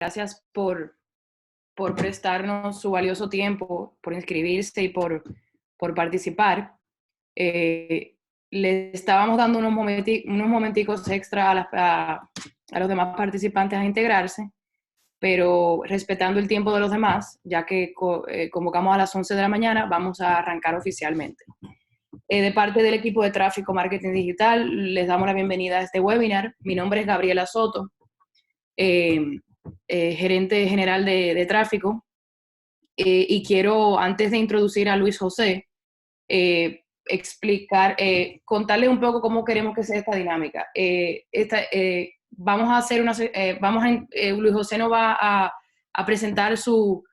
Gracias por prestarnos su valioso tiempo, por inscribirse y por participar. Le estábamos dando unos momenticos extra a los demás participantes a integrarse, pero respetando el tiempo de los demás, ya que convocamos a las 11 de la mañana, vamos a arrancar oficialmente. De parte del equipo de Tráfico Marketing Digital, les damos la bienvenida a este webinar. Mi nombre es Gabriela Soto, gerente general de tráfico, y quiero, antes de introducir a Luis José, contarle un poco cómo queremos que sea esta dinámica. Luis José nos va a presentar sus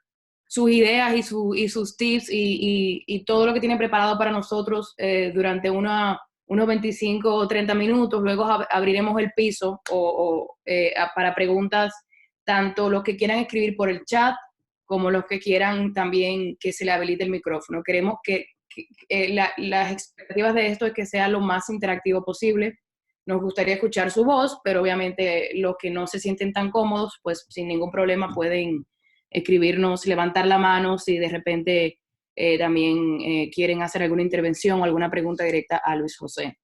ideas y sus tips y todo lo que tiene preparado para nosotros durante unos 25 o 30 minutos. Luego abriremos el piso para preguntas, tanto los que quieran escribir por el chat como los que quieran también que se le habilite el micrófono. Queremos las expectativas de esto es que sea lo más interactivo posible. Nos gustaría escuchar su voz, pero obviamente los que no se sienten tan cómodos, pues sin ningún problema pueden escribirnos, levantar la mano si de repente también quieren hacer alguna intervención o alguna pregunta directa a Luis José.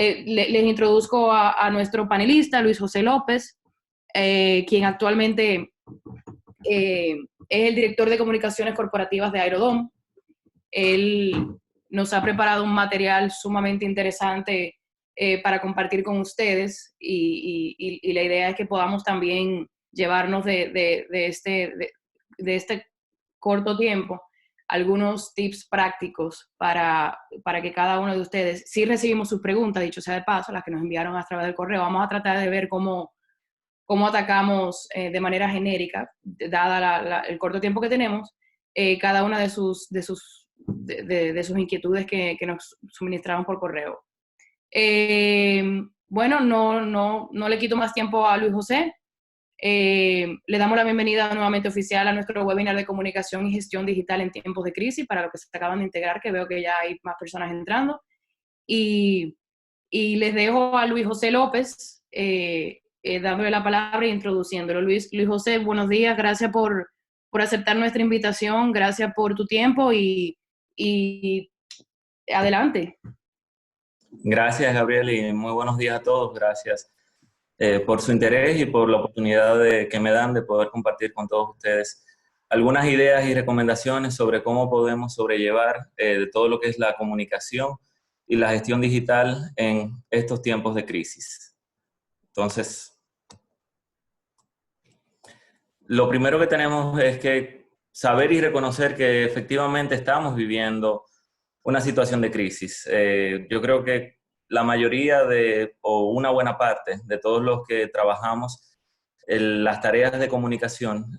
Les introduzco a nuestro panelista, Luis José López, quien actualmente es el director de comunicaciones corporativas de Aerodom. Él nos ha preparado un material sumamente interesante para compartir con ustedes y la idea es que podamos también llevarnos de este corto tiempo algunos tips prácticos para que cada uno de ustedes, si recibimos sus preguntas, dicho sea de paso, las que nos enviaron a través del correo, vamos a tratar de ver cómo atacamos de manera genérica, dada el corto tiempo que tenemos, cada una de sus inquietudes que nos suministraron por correo. Bueno, no le quito más tiempo a Luis José. Le damos la bienvenida nuevamente oficial a nuestro webinar de comunicación y gestión digital en tiempos de crisis, para los que se acaban de integrar, que veo que ya hay más personas entrando. Y les dejo a Luis José López, dándole la palabra e introduciéndolo. Luis José, buenos días, gracias por aceptar nuestra invitación, gracias por tu tiempo y adelante. Gracias, Gabriel, y muy buenos días a todos. Gracias por su interés y por la oportunidad que me dan de poder compartir con todos ustedes algunas ideas y recomendaciones sobre cómo podemos sobrellevar de todo lo que es la comunicación y la gestión digital en estos tiempos de crisis. Entonces, lo primero que tenemos es que saber y reconocer que efectivamente estamos viviendo una situación de crisis. Yo creo que la mayoría o una buena parte de todos los que trabajamos las tareas de comunicación,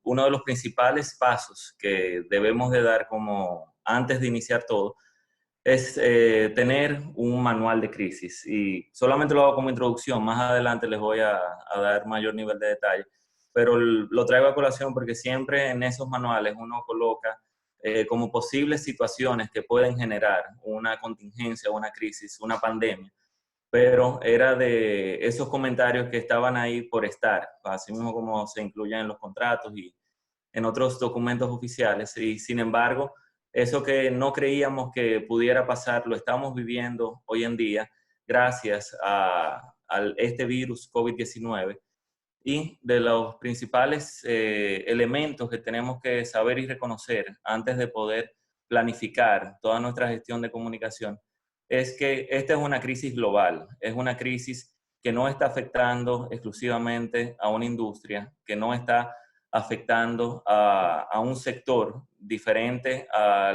uno de los principales pasos que debemos de dar como antes de iniciar todo es tener un manual de crisis. Y solamente lo hago como introducción, más adelante les voy a dar mayor nivel de detalle, pero lo traigo a colación porque siempre en esos manuales uno coloca como posibles situaciones que pueden generar una contingencia, una crisis, una pandemia, pero era de esos comentarios que estaban ahí por estar, así mismo como se incluyen en los contratos y en otros documentos oficiales, y sin embargo, eso que no creíamos que pudiera pasar, lo estamos viviendo hoy en día gracias a este virus COVID-19. Y de los principales elementos que tenemos que saber y reconocer antes de poder planificar toda nuestra gestión de comunicación es que esta es una crisis global, es una crisis que no está afectando exclusivamente a una industria, que no está afectando a un sector diferente a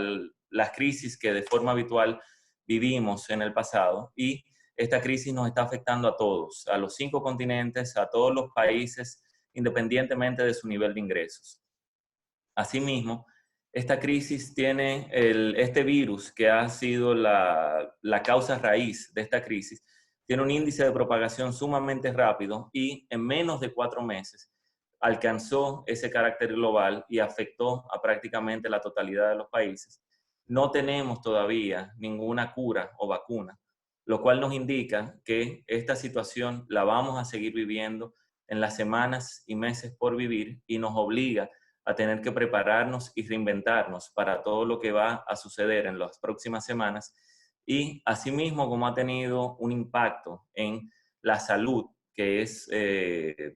las crisis que de forma habitual vivimos en el pasado, y esta crisis nos está afectando a todos, a los 5 continentes, a todos los países, independientemente de su nivel de ingresos. Asimismo, esta crisis tiene este virus que ha sido la causa raíz de esta crisis, tiene un índice de propagación sumamente rápido y en menos de 4 meses alcanzó ese carácter global y afectó a prácticamente la totalidad de los países. No tenemos todavía ninguna cura o vacuna, lo cual nos indica que esta situación la vamos a seguir viviendo en las semanas y meses por vivir y nos obliga a tener que prepararnos y reinventarnos para todo lo que va a suceder en las próximas semanas y asimismo como ha tenido un impacto en la salud, que es,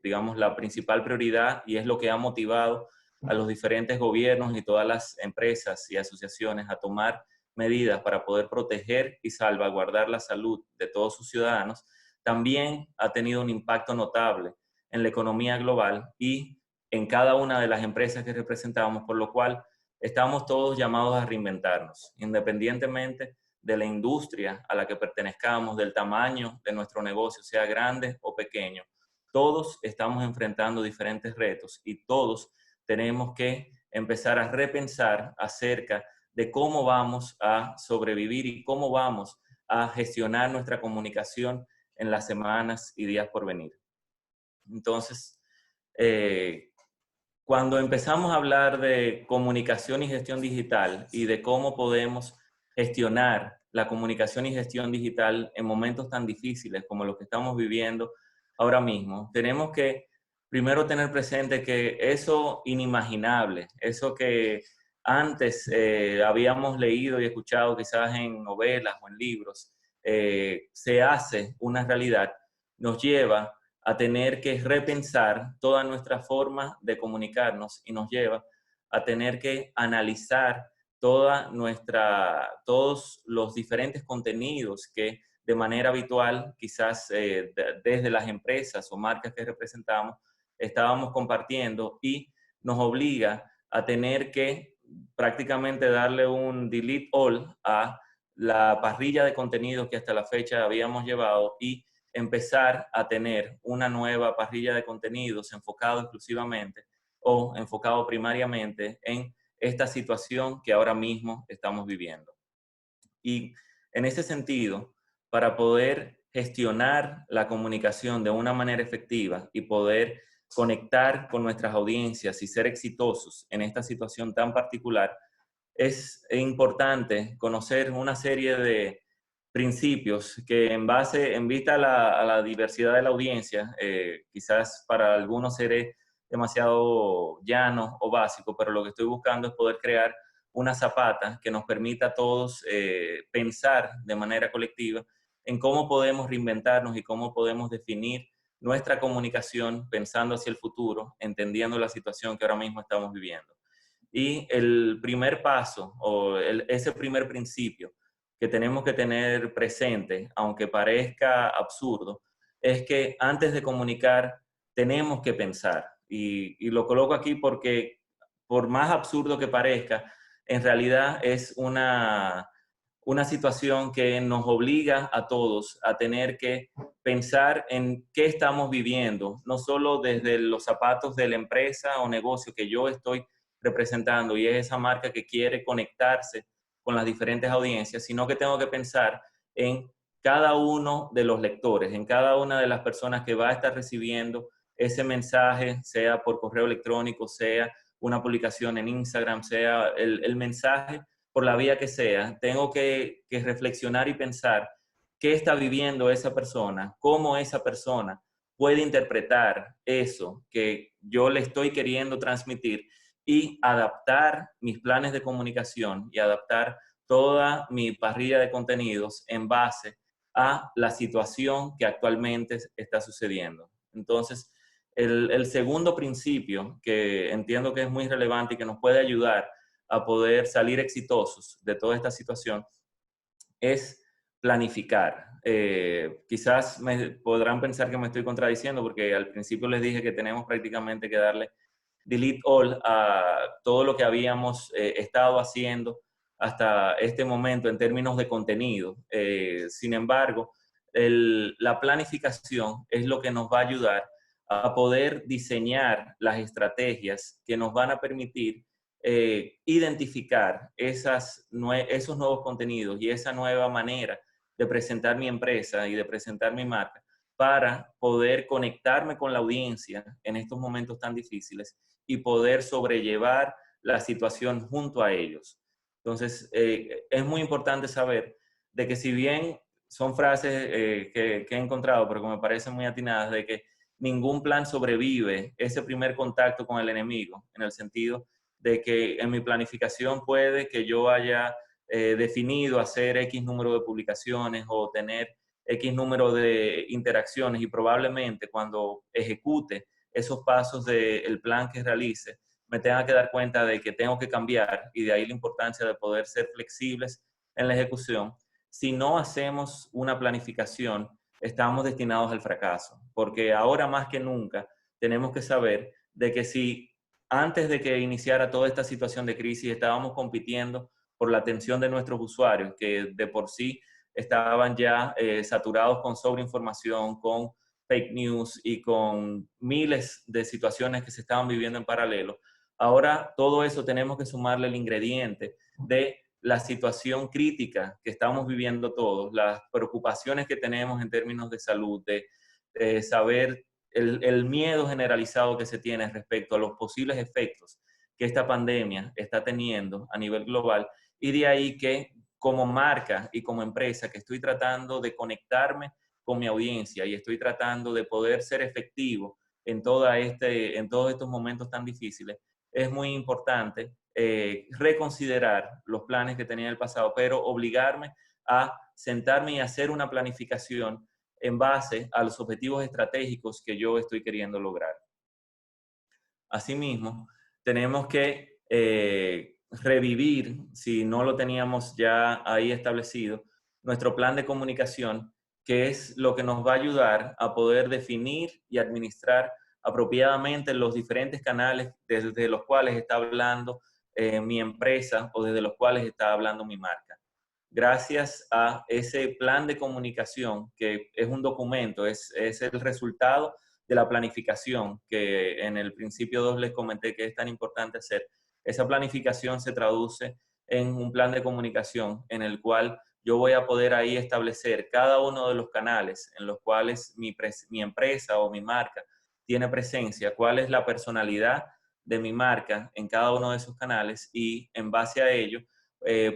digamos, la principal prioridad y es lo que ha motivado a los diferentes gobiernos y todas las empresas y asociaciones a tomar medidas para poder proteger y salvaguardar la salud de todos sus ciudadanos, también ha tenido un impacto notable en la economía global y en cada una de las empresas que representamos, por lo cual estamos todos llamados a reinventarnos, independientemente de la industria a la que pertenezcamos, del tamaño de nuestro negocio, sea grande o pequeño. Todos estamos enfrentando diferentes retos y todos tenemos que empezar a repensar acerca de cómo vamos a sobrevivir y cómo vamos a gestionar nuestra comunicación en las semanas y días por venir. Entonces, cuando empezamos a hablar de comunicación y gestión digital y de cómo podemos gestionar la comunicación y gestión digital en momentos tan difíciles como los que estamos viviendo ahora mismo, tenemos que primero tener presente que eso inimaginable, eso que antes habíamos leído y escuchado quizás en novelas o en libros, se hace una realidad, nos lleva a tener que repensar toda nuestra forma de comunicarnos y nos lleva a tener que analizar todos los diferentes contenidos que de manera habitual, quizás desde las empresas o marcas que representamos, estábamos compartiendo y nos obliga a tener que prácticamente darle un delete all a la parrilla de contenidos que hasta la fecha habíamos llevado y empezar a tener una nueva parrilla de contenidos enfocado exclusivamente o enfocado primariamente en esta situación que ahora mismo estamos viviendo. Y en ese sentido, para poder gestionar la comunicación de una manera efectiva y poder conectar con nuestras audiencias y ser exitosos en esta situación tan particular, es importante conocer una serie de principios que en vista a la diversidad de la audiencia, quizás para algunos seré demasiado llano o básico, pero lo que estoy buscando es poder crear una zapata que nos permita a todos pensar de manera colectiva en cómo podemos reinventarnos y cómo podemos definir nuestra comunicación pensando hacia el futuro, entendiendo la situación que ahora mismo estamos viviendo. Y el primer paso o ese primer principio que tenemos que tener presente, aunque parezca absurdo, es que antes de comunicar tenemos que pensar. Y lo coloco aquí porque por más absurdo que parezca, en realidad es una situación que nos obliga a todos a tener que pensar en qué estamos viviendo, no solo desde los zapatos de la empresa o negocio que yo estoy representando y es esa marca que quiere conectarse con las diferentes audiencias, sino que tengo que pensar en cada uno de los lectores, en cada una de las personas que va a estar recibiendo ese mensaje, sea por correo electrónico, sea una publicación en Instagram, sea el mensaje por la vía que sea. Tengo que reflexionar y pensar qué está viviendo esa persona, cómo esa persona puede interpretar eso que yo le estoy queriendo transmitir y adaptar mis planes de comunicación y adaptar toda mi parrilla de contenidos en base a la situación que actualmente está sucediendo. Entonces, el segundo principio que entiendo que es muy relevante y que nos puede ayudar a poder salir exitosos de toda esta situación es planificar. Quizás me podrán pensar que me estoy contradiciendo porque al principio les dije que tenemos prácticamente que darle delete all a todo lo que habíamos estado haciendo hasta este momento en términos de contenido. Sin embargo, la planificación es lo que nos va a ayudar a poder diseñar las estrategias que nos van a permitir identificar esos nuevos contenidos y esa nueva manera de presentar mi empresa y de presentar mi marca para poder conectarme con la audiencia en estos momentos tan difíciles y poder sobrellevar la situación junto a ellos. Entonces, es muy importante saber de que si bien son frases que he encontrado, pero que me parecen muy atinadas, de que ningún plan sobrevive ese primer contacto con el enemigo, en el sentido de que en mi planificación puede que yo haya definido hacer X número de publicaciones o tener X número de interacciones, y probablemente cuando ejecute esos pasos del plan que realice, me tenga que dar cuenta de que tengo que cambiar, y de ahí la importancia de poder ser flexibles en la ejecución. Si no hacemos una planificación, estamos destinados al fracaso, porque ahora más que nunca tenemos que saber de que si antes de que iniciara toda esta situación de crisis estábamos compitiendo por la atención de nuestros usuarios, que de por sí estaban ya saturados con sobreinformación, con fake news y con miles de situaciones que se estaban viviendo en paralelo. Ahora todo eso tenemos que sumarle el ingrediente de la situación crítica que estamos viviendo todos, las preocupaciones que tenemos en términos de salud, de saber el miedo generalizado que se tiene respecto a los posibles efectos que esta pandemia está teniendo a nivel global, y de ahí que como marca y como empresa que estoy tratando de conectarme con mi audiencia y estoy tratando de poder ser efectivo en todos estos momentos tan difíciles, es muy importante reconsiderar los planes que tenía en el pasado, pero obligarme a sentarme y hacer una planificación en base a los objetivos estratégicos que yo estoy queriendo lograr. Asimismo, tenemos que revivir, si no lo teníamos ya ahí establecido, nuestro plan de comunicación, que es lo que nos va a ayudar a poder definir y administrar apropiadamente los diferentes canales desde los cuales está hablando mi empresa o desde los cuales está hablando mi marca. Gracias a ese plan de comunicación, que es un documento, es el resultado de la planificación que en el principio 2 les comenté que es tan importante hacer. Esa planificación se traduce en un plan de comunicación en el cual yo voy a poder ahí establecer cada uno de los canales en los cuales mi empresa o mi marca tiene presencia, cuál es la personalidad de mi marca en cada uno de esos canales, y en base a ello,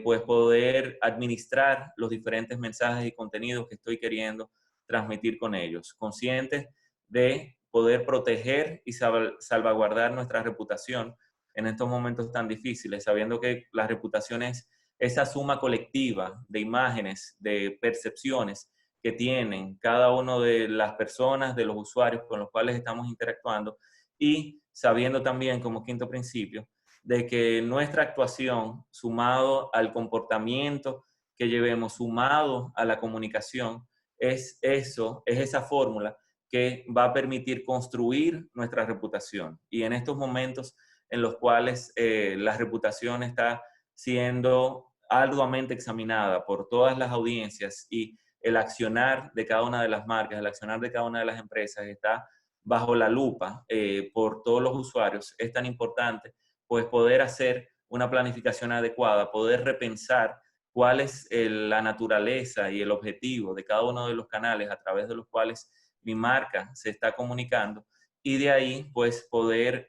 pues poder administrar los diferentes mensajes y contenidos que estoy queriendo transmitir con ellos, conscientes de poder proteger y salvaguardar nuestra reputación en estos momentos tan difíciles, sabiendo que la reputación es esa suma colectiva de imágenes, de percepciones que tienen cada una de las personas, de los usuarios con los cuales estamos interactuando, y sabiendo también como quinto principio de que nuestra actuación, sumado al comportamiento que llevemos, sumado a la comunicación, es esa fórmula que va a permitir construir nuestra reputación. Y en estos momentos en los cuales la reputación está siendo arduamente examinada por todas las audiencias y el accionar de cada una de las marcas, el accionar de cada una de las empresas está bajo la lupa por todos los usuarios, es tan importante pues poder hacer una planificación adecuada, poder repensar cuál es la naturaleza y el objetivo de cada uno de los canales a través de los cuales mi marca se está comunicando, y de ahí pues poder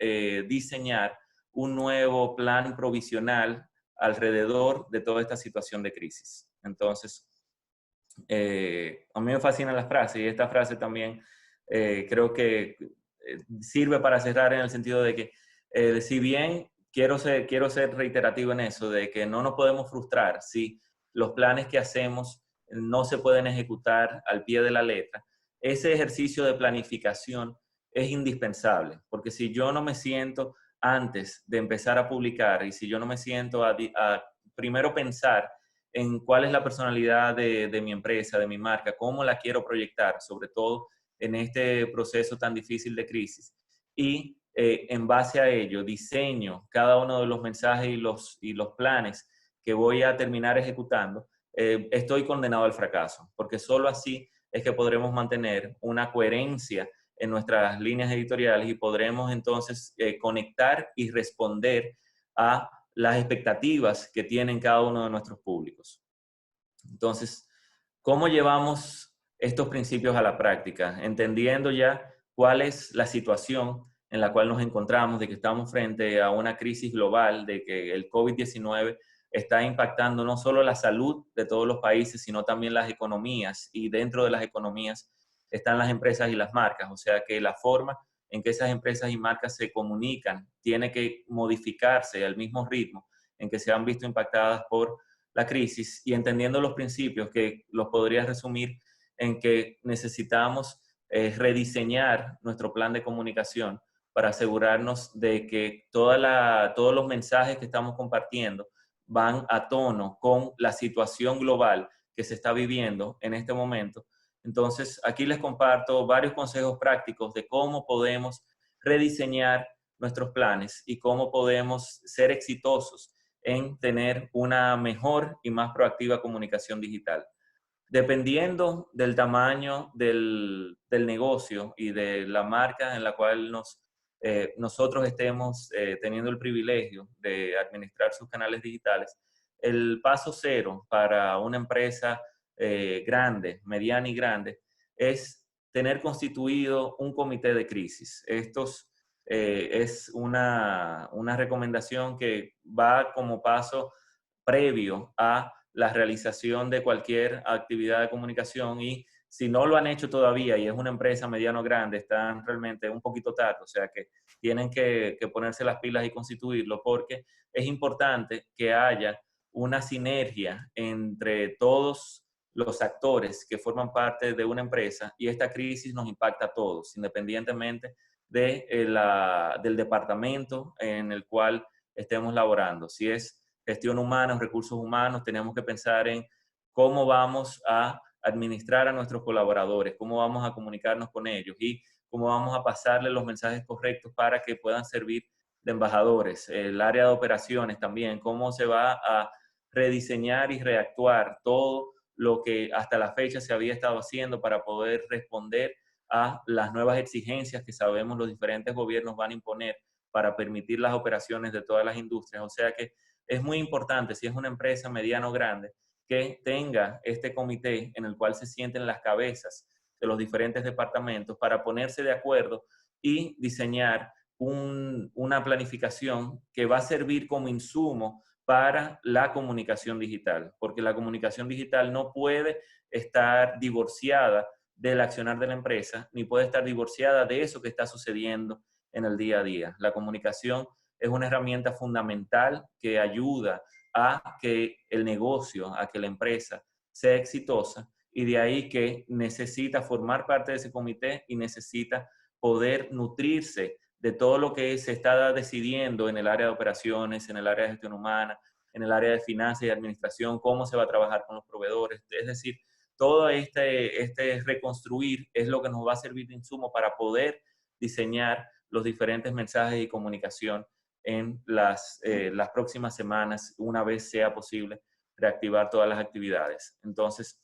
diseñar un nuevo plan provisional alrededor de toda esta situación de crisis. Entonces, a mí me fascinan las frases, y esta frase también creo que sirve para cerrar en el sentido de que si bien quiero ser reiterativo en eso, de que no nos podemos frustrar si los planes que hacemos no se pueden ejecutar al pie de la letra, ese ejercicio de planificación es indispensable, porque si yo no me siento antes de empezar a publicar, y si yo no me siento a primero pensar en cuál es la personalidad de mi empresa, de mi marca, cómo la quiero proyectar, sobre todo en este proceso tan difícil de crisis, y en base a ello diseño cada uno de los mensajes y los planes que voy a terminar ejecutando, estoy condenado al fracaso, porque solo así es que podremos mantener una coherencia en nuestras líneas editoriales y podremos entonces conectar y responder a las expectativas que tienen cada uno de nuestros públicos. Entonces, ¿cómo llevamos estos principios a la práctica? Entendiendo ya cuál es la situación en la cual nos encontramos, de que estamos frente a una crisis global, de que el COVID-19 está impactando no solo la salud de todos los países, sino también las economías, y dentro de las economías están las empresas y las marcas. O sea que la forma en que esas empresas y marcas se comunican tiene que modificarse al mismo ritmo en que se han visto impactadas por la crisis, y entendiendo los principios que los podría resumir en que necesitamos rediseñar nuestro plan de comunicación para asegurarnos de que todos los mensajes que estamos compartiendo van a tono con la situación global que se está viviendo en este momento. Entonces, aquí les comparto varios consejos prácticos de cómo podemos rediseñar nuestros planes y cómo podemos ser exitosos en tener una mejor y más proactiva comunicación digital. Dependiendo del tamaño del negocio y de la marca en la cual nosotros estemos teniendo el privilegio de administrar sus canales digitales, el paso cero para una empresa grande, mediana y grande, es tener constituido un comité de crisis. Es una recomendación que va como paso previo a la realización de cualquier actividad de comunicación, y si no lo han hecho todavía y es una empresa mediano o grande, están realmente un poquito tarde, o sea que tienen que ponerse las pilas y constituirlo, porque es importante que haya una sinergia entre todos los actores que forman parte de una empresa, y esta crisis nos impacta a todos, independientemente del departamento en el cual estemos laborando. Si es gestión humana, recursos humanos, tenemos que pensar en cómo vamos a administrar a nuestros colaboradores, cómo vamos a comunicarnos con ellos y cómo vamos a pasarles los mensajes correctos para que puedan servir de embajadores. El área de operaciones también, cómo se va a rediseñar y reactuar todo lo que hasta la fecha se había estado haciendo para poder responder a las nuevas exigencias que sabemos los diferentes gobiernos van a imponer para permitir las operaciones de todas las industrias. O sea que es muy importante, si es una empresa mediana o grande, que tenga este comité en el cual se sienten las cabezas de los diferentes departamentos para ponerse de acuerdo y diseñar una planificación que va a servir como insumo para la comunicación digital, porque la comunicación digital no puede estar divorciada del accionar de la empresa, ni puede estar divorciada de eso que está sucediendo en el día a día. La comunicación es una herramienta fundamental que ayuda a que el negocio, a que la empresa sea exitosa, y de ahí que necesita formar parte de ese comité y necesita poder nutrirse de todo lo que se está decidiendo en el área de operaciones, en el área de gestión humana, en el área de finanzas y administración, cómo se va a trabajar con los proveedores. Es decir, todo este reconstruir es lo que nos va a servir de insumo para poder diseñar los diferentes mensajes y comunicación en las próximas semanas, una vez sea posible reactivar todas las actividades. Entonces,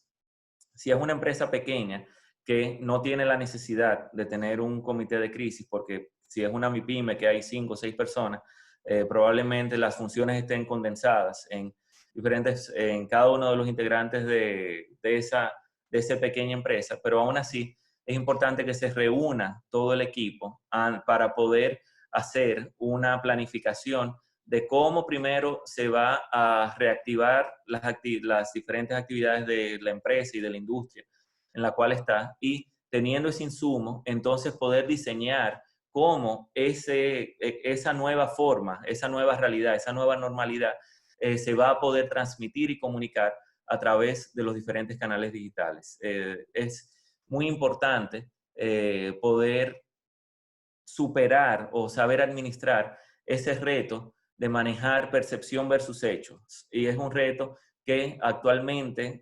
si es una empresa pequeña que no tiene la necesidad de tener un comité de crisis, porque si es una MIPYME que hay 5 o 6 personas, probablemente las funciones estén condensadas en cada uno de los integrantes de esa pequeña empresa, pero aún así es importante que se reúna todo el equipo para poder hacer una planificación de cómo primero se va a reactivar las diferentes actividades de la empresa y de la industria en la cual está, y teniendo ese insumo, entonces poder diseñar cómo esa nueva forma, esa nueva realidad, esa nueva normalidad se va a poder transmitir y comunicar a través de los diferentes canales digitales. Es muy importante poder superar o saber administrar ese reto de manejar percepción versus hechos. Y es un reto que actualmente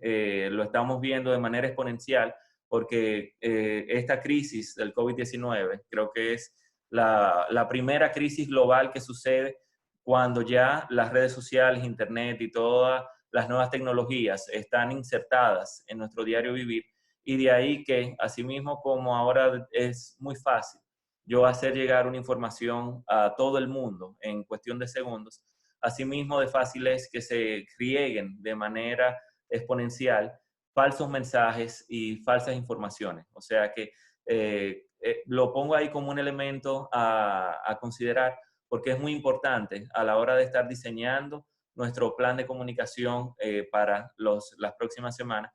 lo estamos viendo de manera exponencial, porque esta crisis del COVID-19 creo que es la primera crisis global que sucede cuando ya las redes sociales, internet y todas las nuevas tecnologías están insertadas en nuestro diario vivir, y de ahí que, asimismo como ahora es muy fácil yo hacer llegar una información a todo el mundo en cuestión de segundos, asimismo de fácil es que se rieguen de manera exponencial falsos mensajes y falsas informaciones. O sea que lo pongo ahí como un elemento a considerar, porque es muy importante a la hora de estar diseñando nuestro plan de comunicación para las próximas semanas,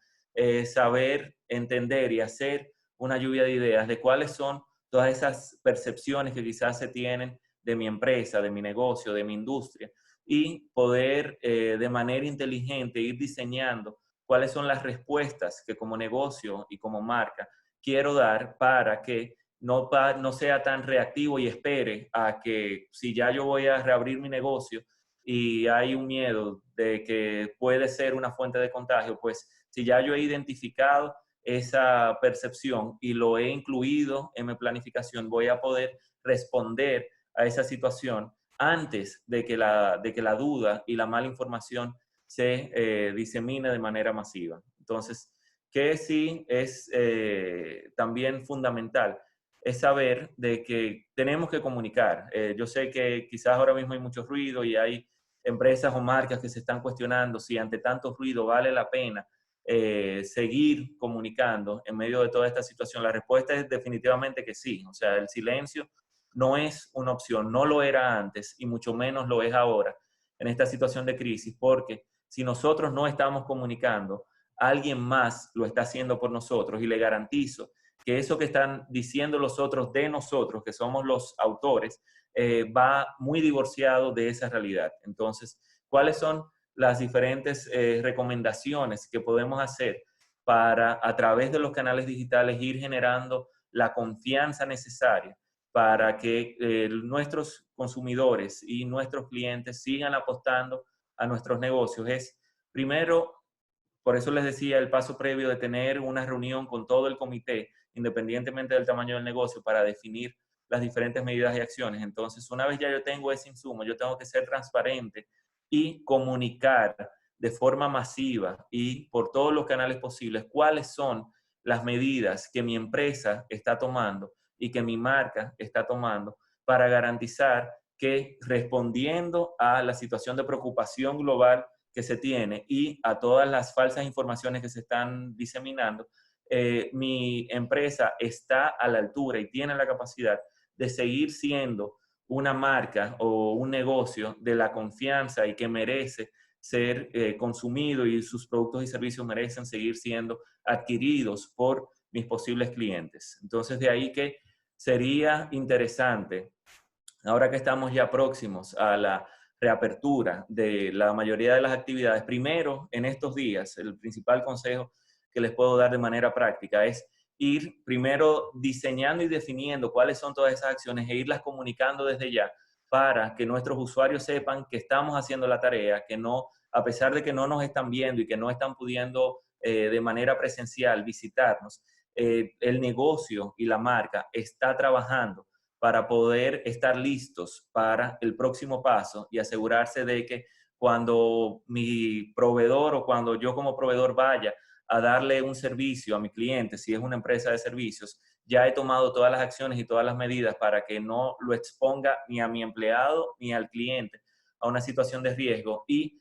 saber, entender y hacer una lluvia de ideas de cuáles son todas esas percepciones que quizás se tienen de mi empresa, de mi negocio, de mi industria, y poder de manera inteligente ir diseñando cuáles son las respuestas que como negocio y como marca quiero dar para que no sea tan reactivo y espere a que si ya yo voy a reabrir mi negocio y hay un miedo de que puede ser una fuente de contagio, pues si ya yo he identificado esa percepción y lo he incluido en mi planificación, voy a poder responder a esa situación antes de que la duda y la mala información se disemine de manera masiva. Entonces, que sí es también fundamental es saber de que tenemos que comunicar. Yo sé que quizás ahora mismo hay mucho ruido y hay empresas o marcas que se están cuestionando si ante tanto ruido vale la pena seguir comunicando en medio de toda esta situación. La respuesta es definitivamente que sí. O sea, el silencio no es una opción, no lo era antes y mucho menos lo es ahora en esta situación de crisis, porque si nosotros no estamos comunicando, alguien más lo está haciendo por nosotros y le garantizo que eso que están diciendo los otros de nosotros, que somos los autores, va muy divorciado de esa realidad. Entonces, ¿cuáles son las diferentes recomendaciones que podemos hacer para, a través de los canales digitales, ir generando la confianza necesaria para que nuestros consumidores y nuestros clientes sigan apostando a nuestros negocios? Es, primero, por eso les decía el paso previo de tener una reunión con todo el comité, independientemente del tamaño del negocio, para definir las diferentes medidas y acciones. Entonces, una vez ya yo tengo ese insumo, yo tengo que ser transparente y comunicar de forma masiva y por todos los canales posibles cuáles son las medidas que mi empresa está tomando y que mi marca está tomando para garantizar que, respondiendo a la situación de preocupación global que se tiene y a todas las falsas informaciones que se están diseminando, mi empresa está a la altura y tiene la capacidad de seguir siendo una marca o un negocio de la confianza y que merece ser consumido, y sus productos y servicios merecen seguir siendo adquiridos por mis posibles clientes. Entonces, de ahí que sería interesante, ahora que estamos ya próximos a la reapertura de la mayoría de las actividades, primero en estos días, el principal consejo que les puedo dar de manera práctica es ir primero diseñando y definiendo cuáles son todas esas acciones e irlas comunicando desde ya para que nuestros usuarios sepan que estamos haciendo la tarea, que no, a pesar de que no nos están viendo y que no están pudiendo de manera presencial visitarnos, el negocio y la marca está trabajando para poder estar listos para el próximo paso y asegurarse de que cuando mi proveedor o cuando yo como proveedor vaya a darle un servicio a mi cliente, si es una empresa de servicios, ya he tomado todas las acciones y todas las medidas para que no lo exponga ni a mi empleado ni al cliente a una situación de riesgo. Y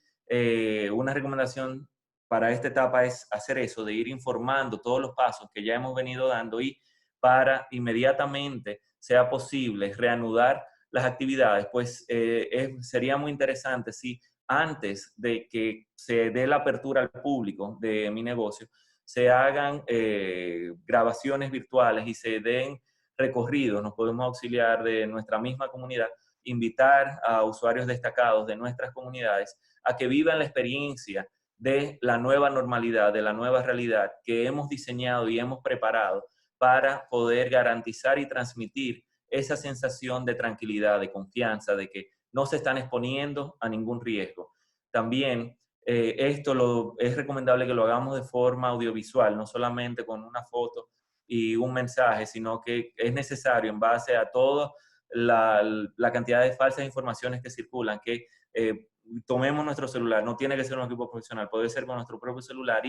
una recomendación para esta etapa es hacer eso, de ir informando todos los pasos que ya hemos venido dando, y para inmediatamente sea posible reanudar las actividades, pues sería muy interesante si antes de que se dé la apertura al público de mi negocio, se hagan grabaciones virtuales y se den recorridos. Nos podemos auxiliar de nuestra misma comunidad, invitar a usuarios destacados de nuestras comunidades a que vivan la experiencia de la nueva normalidad, de la nueva realidad que hemos diseñado y hemos preparado para poder garantizar y transmitir esa sensación de tranquilidad, de confianza, de que no se están exponiendo a ningún riesgo. También es recomendable que lo hagamos de forma audiovisual, no solamente con una foto y un mensaje, sino que es necesario, en base a toda la cantidad de falsas informaciones que circulan, que tomemos nuestro celular. No tiene que ser un equipo profesional, puede ser con nuestro propio celular,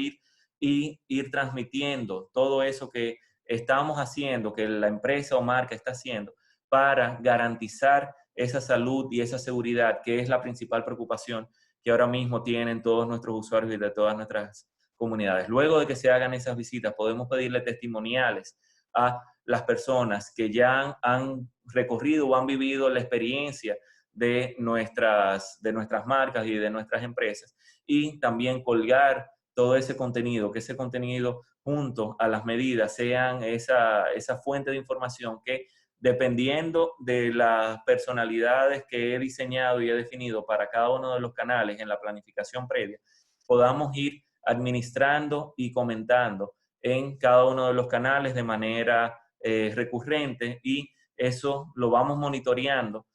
ir transmitiendo todo eso que estamos haciendo, que la empresa o marca está haciendo para garantizar esa salud y esa seguridad, que es la principal preocupación que ahora mismo tienen todos nuestros usuarios y de todas nuestras comunidades. Luego de que se hagan esas visitas, podemos pedirle testimoniales a las personas que ya han recorrido o han vivido la experiencia de nuestras marcas y de nuestras empresas, y también colgar todo ese contenido, que ese contenido junto a las medidas sean esa fuente de información que, dependiendo de las personalidades que he diseñado y he definido para cada uno de los canales en la planificación previa, podamos ir administrando y comentando en cada uno de los canales de manera recurrente, y eso lo vamos monitoreando,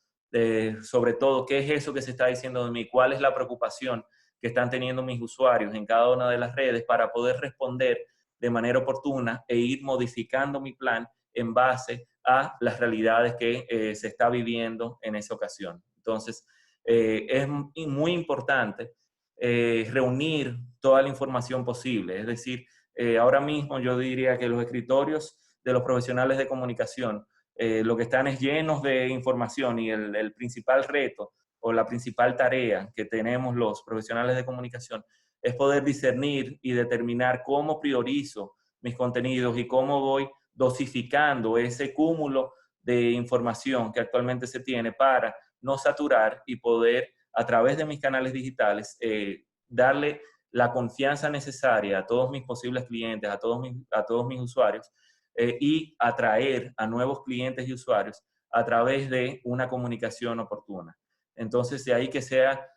sobre todo qué es eso que se está diciendo de mí, cuál es la preocupación que están teniendo mis usuarios en cada una de las redes, para poder responder de manera oportuna e ir modificando mi plan en base a las realidades que se está viviendo en esa ocasión. Entonces, es muy importante reunir toda la información posible. Es decir, ahora mismo yo diría que los escritorios de los profesionales de comunicación, lo que están es llenos de información, y el principal reto o la principal tarea que tenemos los profesionales de comunicación es poder discernir y determinar cómo priorizo mis contenidos y cómo voy dosificando ese cúmulo de información que actualmente se tiene, para no saturar y poder, a través de mis canales digitales, darle la confianza necesaria a todos mis posibles clientes, a todos mis usuarios, y atraer a nuevos clientes y usuarios a través de una comunicación oportuna. Entonces, de ahí que sea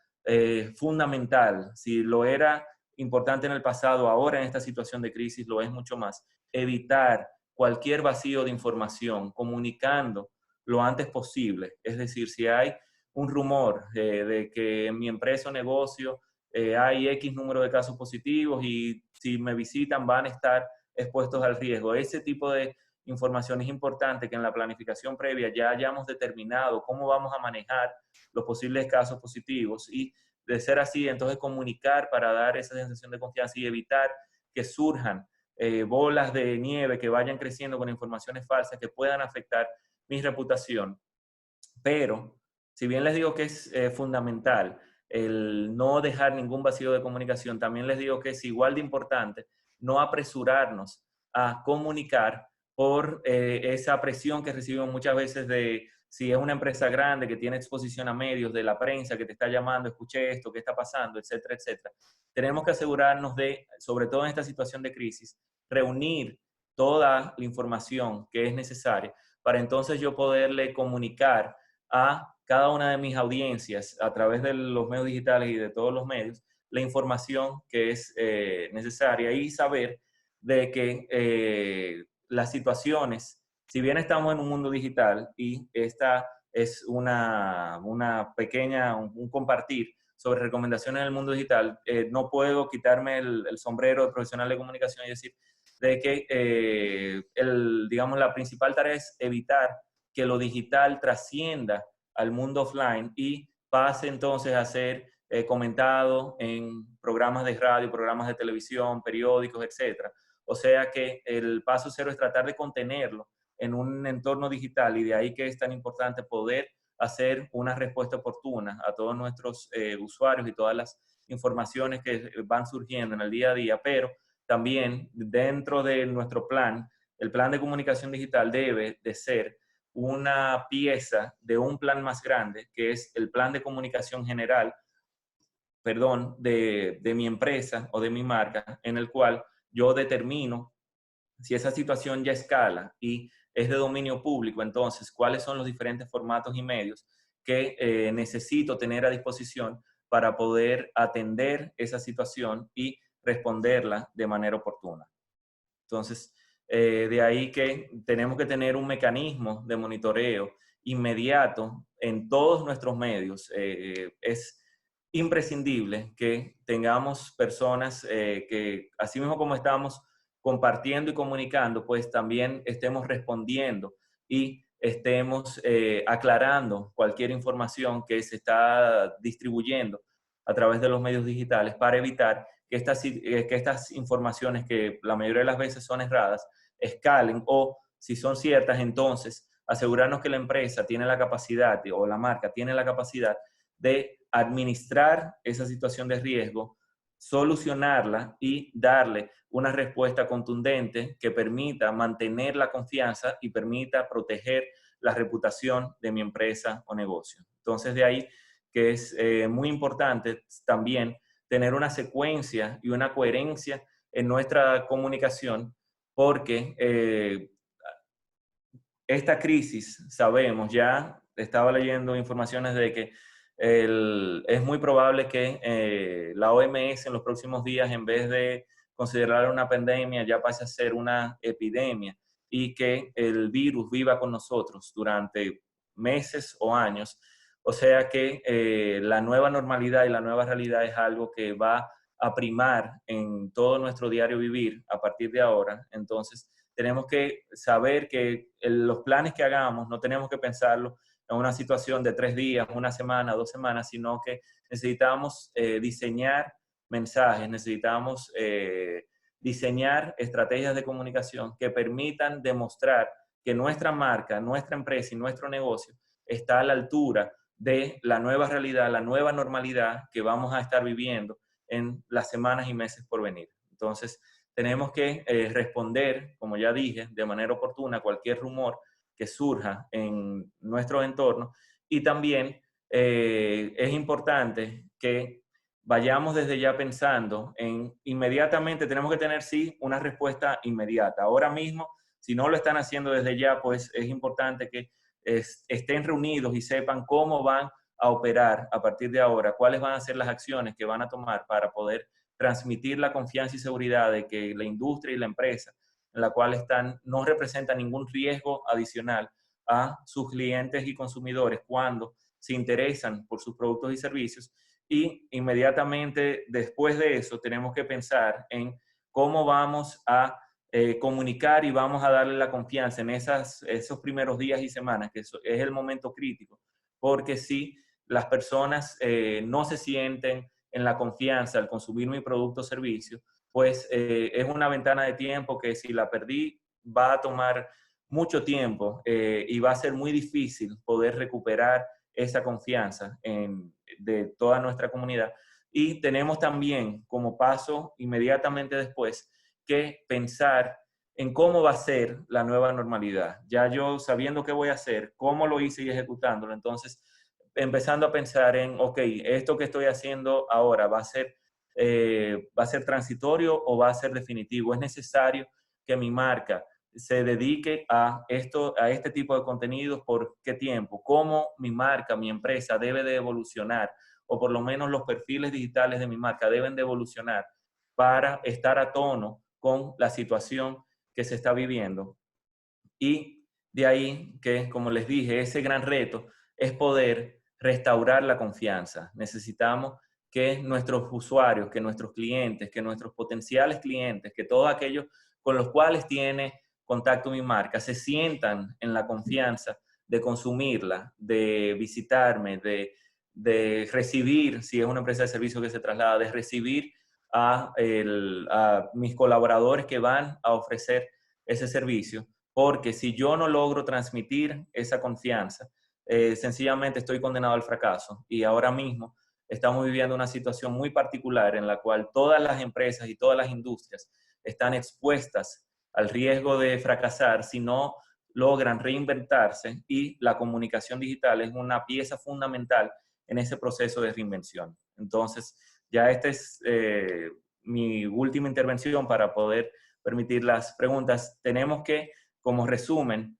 fundamental, si lo era importante en el pasado, ahora en esta situación de crisis lo es mucho más, evitar cualquier vacío de información, comunicando lo antes posible. Es decir, si hay un rumor de que en mi empresa o negocio hay X número de casos positivos y si me visitan van a estar expuestos al riesgo, ese tipo de información es importante que en la planificación previa ya hayamos determinado cómo vamos a manejar los posibles casos positivos, y de ser así, entonces comunicar para dar esa sensación de confianza y evitar que surjan bolas de nieve que vayan creciendo con informaciones falsas que puedan afectar mi reputación. Pero, si bien les digo que es fundamental el no dejar ningún vacío de comunicación, también les digo que es igual de importante no apresurarnos a comunicar por esa presión que recibimos muchas veces de, si es una empresa grande que tiene exposición a medios, de la prensa que te está llamando, escuché esto, qué está pasando, etcétera, etcétera. Tenemos que asegurarnos de, sobre todo en esta situación de crisis, reunir toda la información que es necesaria para entonces yo poderle comunicar a cada una de mis audiencias a través de los medios digitales y de todos los medios la información que es necesaria, y saber de que las situaciones, si bien estamos en un mundo digital y esta es una pequeña, un compartir sobre recomendaciones en el mundo digital, no puedo quitarme el sombrero de profesional de comunicación y decir de que digamos, la principal tarea es evitar que lo digital trascienda al mundo offline y pase entonces a ser comentado en programas de radio, programas de televisión, periódicos, etc. O sea que el paso cero es tratar de contenerlo en un entorno digital, y de ahí que es tan importante poder hacer una respuesta oportuna a todos nuestros usuarios y todas las informaciones que van surgiendo en el día a día, pero también dentro de nuestro plan, el plan de comunicación digital debe de ser una pieza de un plan más grande, que es el plan de comunicación general, perdón, de mi empresa o de mi marca, en el cual yo determino si esa situación ya escala y es de dominio público, entonces cuáles son los diferentes formatos y medios que necesito tener a disposición para poder atender esa situación y responderla de manera oportuna. Entonces, de ahí que tenemos que tener un mecanismo de monitoreo inmediato en todos nuestros medios. Es imprescindible que tengamos personas que, así mismo como estamos compartiendo y comunicando, pues también estemos respondiendo y estemos aclarando cualquier información que se está distribuyendo a través de los medios digitales, para evitar que estas informaciones, que la mayoría de las veces son erradas, escalen, o si son ciertas, entonces asegurarnos que la empresa tiene la capacidad, o la marca tiene la capacidad de administrar esa situación de riesgo, solucionarla y darle una respuesta contundente que permita mantener la confianza y permita proteger la reputación de mi empresa o negocio. Entonces, de ahí que es muy importante también tener una secuencia y una coherencia en nuestra comunicación, porque esta crisis, sabemos, ya estaba leyendo informaciones de que es muy probable que la OMS en los próximos días, en vez de considerar una pandemia, ya pase a ser una epidemia y que el virus viva con nosotros durante meses o años. O sea que la nueva normalidad y la nueva realidad es algo que va a primar en todo nuestro diario vivir a partir de ahora. Entonces, tenemos que saber que los planes que hagamos no tenemos que pensarlo en una situación de 3 días, una semana, 2 semanas, sino que necesitamos diseñar mensajes, necesitamos diseñar estrategias de comunicación que permitan demostrar que nuestra marca, nuestra empresa y nuestro negocio está a la altura de la nueva realidad, la nueva normalidad que vamos a estar viviendo en las semanas y meses por venir. Entonces, tenemos que responder, como ya dije, de manera oportuna a cualquier rumor que surja en nuestro entorno. Y también es importante que vayamos desde ya pensando en inmediatamente, tenemos que tener, sí, una respuesta inmediata. Ahora mismo, si no lo están haciendo desde ya, pues es importante que estén reunidos y sepan cómo van a operar a partir de ahora, cuáles van a ser las acciones que van a tomar para poder transmitir la confianza y seguridad de que la industria y la empresa en la cual están no representa ningún riesgo adicional a sus clientes y consumidores cuando se interesan por sus productos y servicios. Y inmediatamente después de eso tenemos que pensar en cómo vamos a comunicar y vamos a darle la confianza en esos primeros días y semanas, que eso es el momento crítico, porque si las personas no se sienten en la confianza al consumir mi producto o servicio, pues es una ventana de tiempo que si la perdí va a tomar mucho tiempo y va a ser muy difícil poder recuperar esa confianza de toda nuestra comunidad. Y tenemos también como paso inmediatamente después que pensar en cómo va a ser la nueva normalidad. Ya yo sabiendo qué voy a hacer, cómo lo hice y ejecutándolo, entonces empezando a pensar en, ok, esto que estoy haciendo ahora va a ser transitorio o va a ser definitivo. Es necesario que mi marca se dedique a este tipo de contenidos por qué tiempo, cómo mi marca, mi empresa debe de evolucionar, o por lo menos los perfiles digitales de mi marca deben de evolucionar para estar a tono con la situación que se está viviendo. Y de ahí que, como les dije, ese gran reto es poder restaurar la confianza. Necesitamos que nuestros usuarios, que nuestros clientes, que nuestros potenciales clientes, que todos aquellos con los cuales tiene contacto mi marca, se sientan en la confianza de consumirla, de visitarme, de recibir, si es una empresa de servicio que se traslada, de recibir a mis colaboradores que van a ofrecer ese servicio, porque si yo no logro transmitir esa confianza, sencillamente estoy condenado al fracaso. Y ahora mismo estamos viviendo una situación muy particular en la cual todas las empresas y todas las industrias están expuestas al riesgo de fracasar si no logran reinventarse, y la comunicación digital es una pieza fundamental en ese proceso de reinvención. Entonces, ya esta es mi última intervención para poder permitir las preguntas. Tenemos que, como resumen,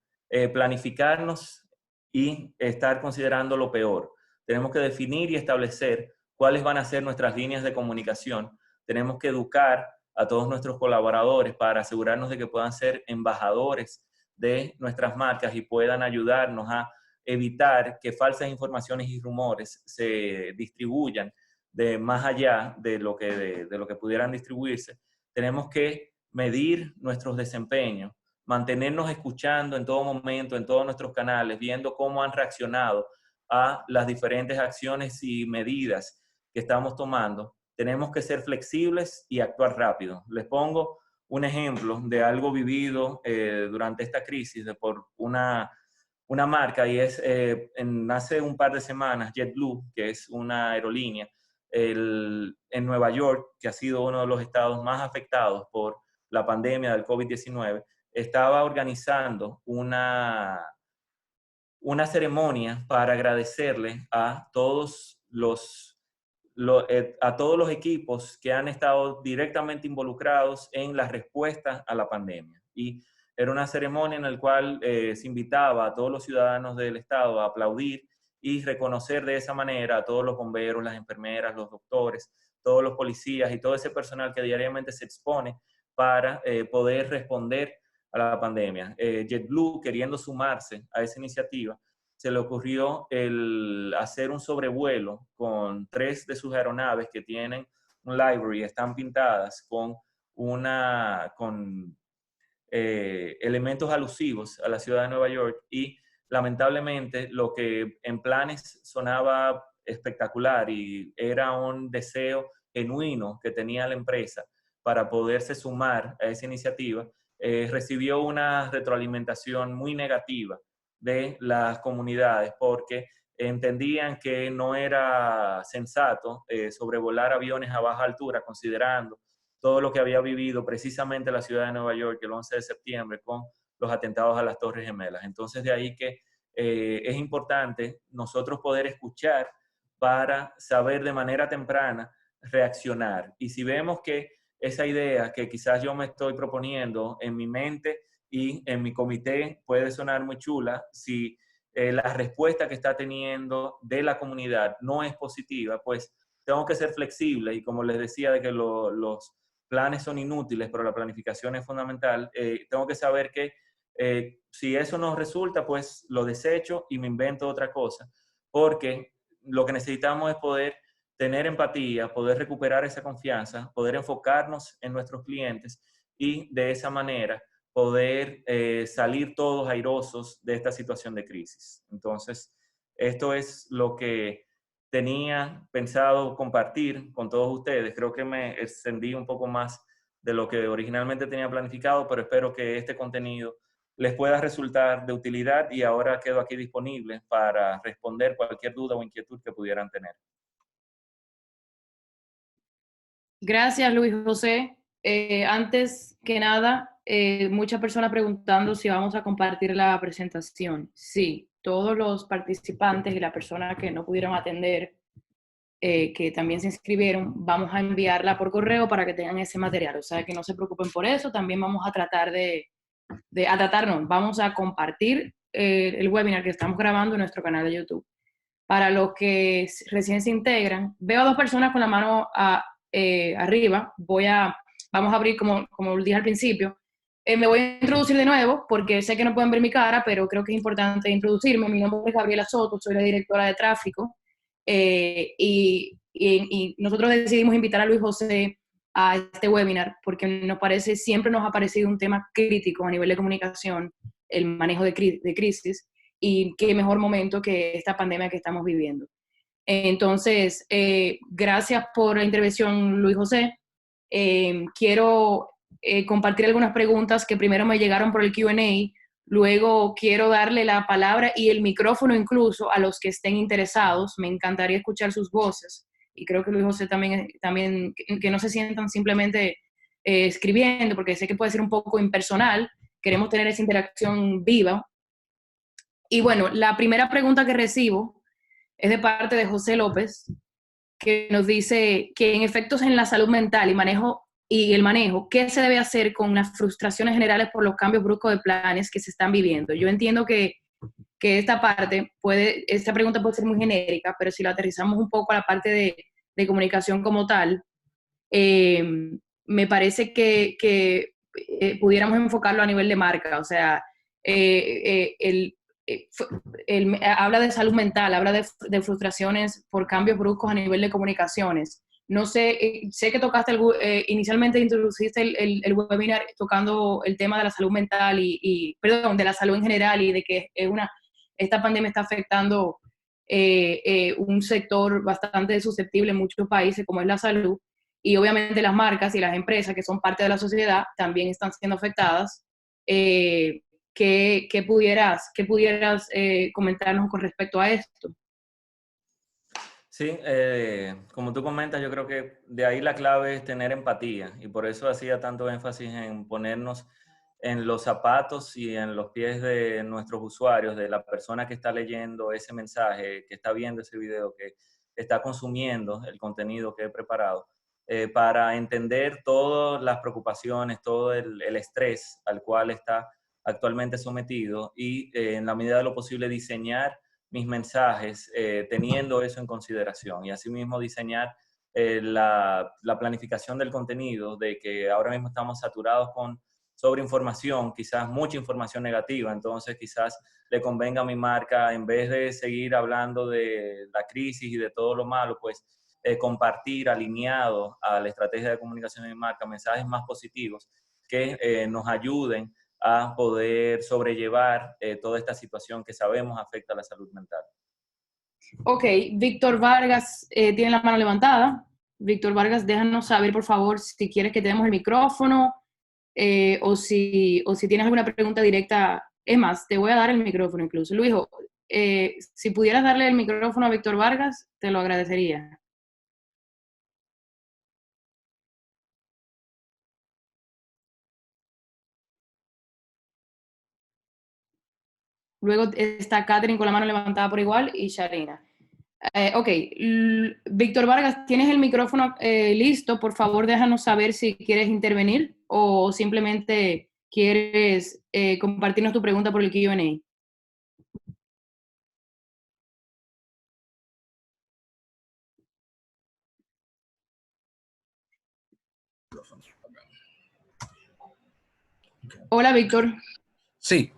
planificarnos y estar considerando lo peor. Tenemos que definir y establecer cuáles van a ser nuestras líneas de comunicación. Tenemos que educar a todos nuestros colaboradores para asegurarnos de que puedan ser embajadores de nuestras marcas y puedan ayudarnos a evitar que falsas informaciones y rumores se distribuyan de más allá de lo que pudieran distribuirse. Tenemos que medir nuestros desempeños, mantenernos escuchando en todo momento, en todos nuestros canales, viendo cómo han reaccionado a las diferentes acciones y medidas que estamos tomando. Tenemos que ser flexibles y actuar rápido. Les pongo un ejemplo de algo vivido durante esta crisis por una marca, y es hace un par de semanas JetBlue, que es una aerolínea en Nueva York, que ha sido uno de los estados más afectados por la pandemia del COVID-19, estaba organizando una ceremonia para agradecerle a todos a todos los equipos que han estado directamente involucrados en la respuesta a la pandemia. Y era una ceremonia en la cual se invitaba a todos los ciudadanos del estado a aplaudir y reconocer de esa manera a todos los bomberos, las enfermeras, los doctores, todos los policías y todo ese personal que diariamente se expone para poder responder a la pandemia. JetBlue, queriendo sumarse a esa iniciativa, se le ocurrió el hacer un sobrevuelo con 3 de sus aeronaves que tienen un library, están pintadas con elementos alusivos a la ciudad de Nueva York, y lamentablemente lo que en planes sonaba espectacular y era un deseo genuino que tenía la empresa para poderse sumar a esa iniciativa, recibió una retroalimentación muy negativa de las comunidades porque entendían que no era sensato sobrevolar aviones a baja altura considerando todo lo que había vivido precisamente la ciudad de Nueva York el 11 de septiembre con los atentados a las Torres Gemelas. Entonces, de ahí que es importante nosotros poder escuchar para saber de manera temprana reaccionar. Y si vemos que esa idea que quizás yo me estoy proponiendo en mi mente y en mi comité puede sonar muy chula, si la respuesta que está teniendo de la comunidad no es positiva, pues tengo que ser flexible y como les decía de que los planes son inútiles, pero la planificación es fundamental, tengo que saber que si eso no resulta, pues lo desecho y me invento otra cosa, porque lo que necesitamos es poder tener empatía, poder recuperar esa confianza, poder enfocarnos en nuestros clientes y de esa manera poder salir todos airosos de esta situación de crisis. Entonces, esto es lo que tenía pensado compartir con todos ustedes. Creo que me extendí un poco más de lo que originalmente tenía planificado, pero espero que este contenido les pueda resultar de utilidad y ahora quedo aquí disponible para responder cualquier duda o inquietud que pudieran tener. Gracias, Luis José. Antes que nada, muchas personas preguntando si vamos a compartir la presentación. Sí, todos los participantes y las personas que no pudieron atender, que también se inscribieron, vamos a enviarla por correo para que tengan ese material. O sea, que no se preocupen por eso. También vamos a tratar vamos a compartir el webinar que estamos grabando en nuestro canal de YouTube. Para los que recién se integran, veo a 2 personas con la mano arriba. Vamos a abrir, como dije al principio. Me voy a introducir de nuevo porque sé que no pueden ver mi cara, pero creo que es importante introducirme. Mi nombre es Gabriela Soto, soy la directora de tráfico. Y nosotros decidimos invitar a Luis José a este webinar porque siempre nos ha parecido un tema crítico a nivel de comunicación, el manejo de crisis, y qué mejor momento que esta pandemia que estamos viviendo. Entonces, gracias por la intervención, Luis José. Quiero compartir algunas preguntas que primero me llegaron por el Q&A, luego quiero darle la palabra y el micrófono incluso a los que estén interesados. Me encantaría escuchar sus voces y creo que Luis José también que no se sientan simplemente escribiendo, porque sé que puede ser un poco impersonal. Queremos tener esa interacción viva. Y bueno, la primera pregunta que recibo es de parte de José López, que nos dice que en efectos en la salud mental y el manejo, ¿qué se debe hacer con las frustraciones generales por los cambios bruscos de planes que se están viviendo? Yo entiendo que esta pregunta puede ser muy genérica, pero si lo aterrizamos un poco a la parte de comunicación como tal, me parece que pudiéramos enfocarlo a nivel de marca. O sea, habla de salud mental, habla de frustraciones por cambios bruscos a nivel de comunicaciones. No sé, sé que tocaste, inicialmente introduciste el webinar tocando el tema de la salud mental perdón, de la salud en general y de que esta pandemia está afectando un sector bastante susceptible en muchos países como es la salud, y obviamente las marcas y las empresas que son parte de la sociedad también están siendo afectadas. ¿Qué pudieras comentarnos con respecto a esto? Sí, como tú comentas, yo creo que de ahí la clave es tener empatía y por eso hacía tanto énfasis en ponernos en los zapatos y en los pies de nuestros usuarios, de la persona que está leyendo ese mensaje, que está viendo ese video, que está consumiendo el contenido que he preparado, para entender todas las preocupaciones, todo el estrés al cual está actualmente sometido y en la medida de lo posible diseñar mis mensajes teniendo eso en consideración y asimismo diseñar la planificación del contenido, de que ahora mismo estamos saturados con sobreinformación, quizás mucha información negativa, entonces quizás le convenga a mi marca, en vez de seguir hablando de la crisis y de todo lo malo, pues compartir alineado a la estrategia de comunicación de mi marca mensajes más positivos que nos ayuden a poder sobrellevar toda esta situación que sabemos afecta a la salud mental. Ok, Víctor Vargas tiene la mano levantada. Víctor Vargas, déjanos saber, por favor, si quieres que te demos el micrófono o si tienes alguna pregunta directa. Es más, te voy a dar el micrófono incluso. Luijo, si pudieras darle el micrófono a Víctor Vargas, te lo agradecería. Luego está Catherine con la mano levantada por igual y Sharina. Ok, Víctor Vargas, ¿tienes el micrófono listo? Por favor, déjanos saber si quieres intervenir o simplemente quieres compartirnos tu pregunta por el Q&A. Hola, Víctor. Sí,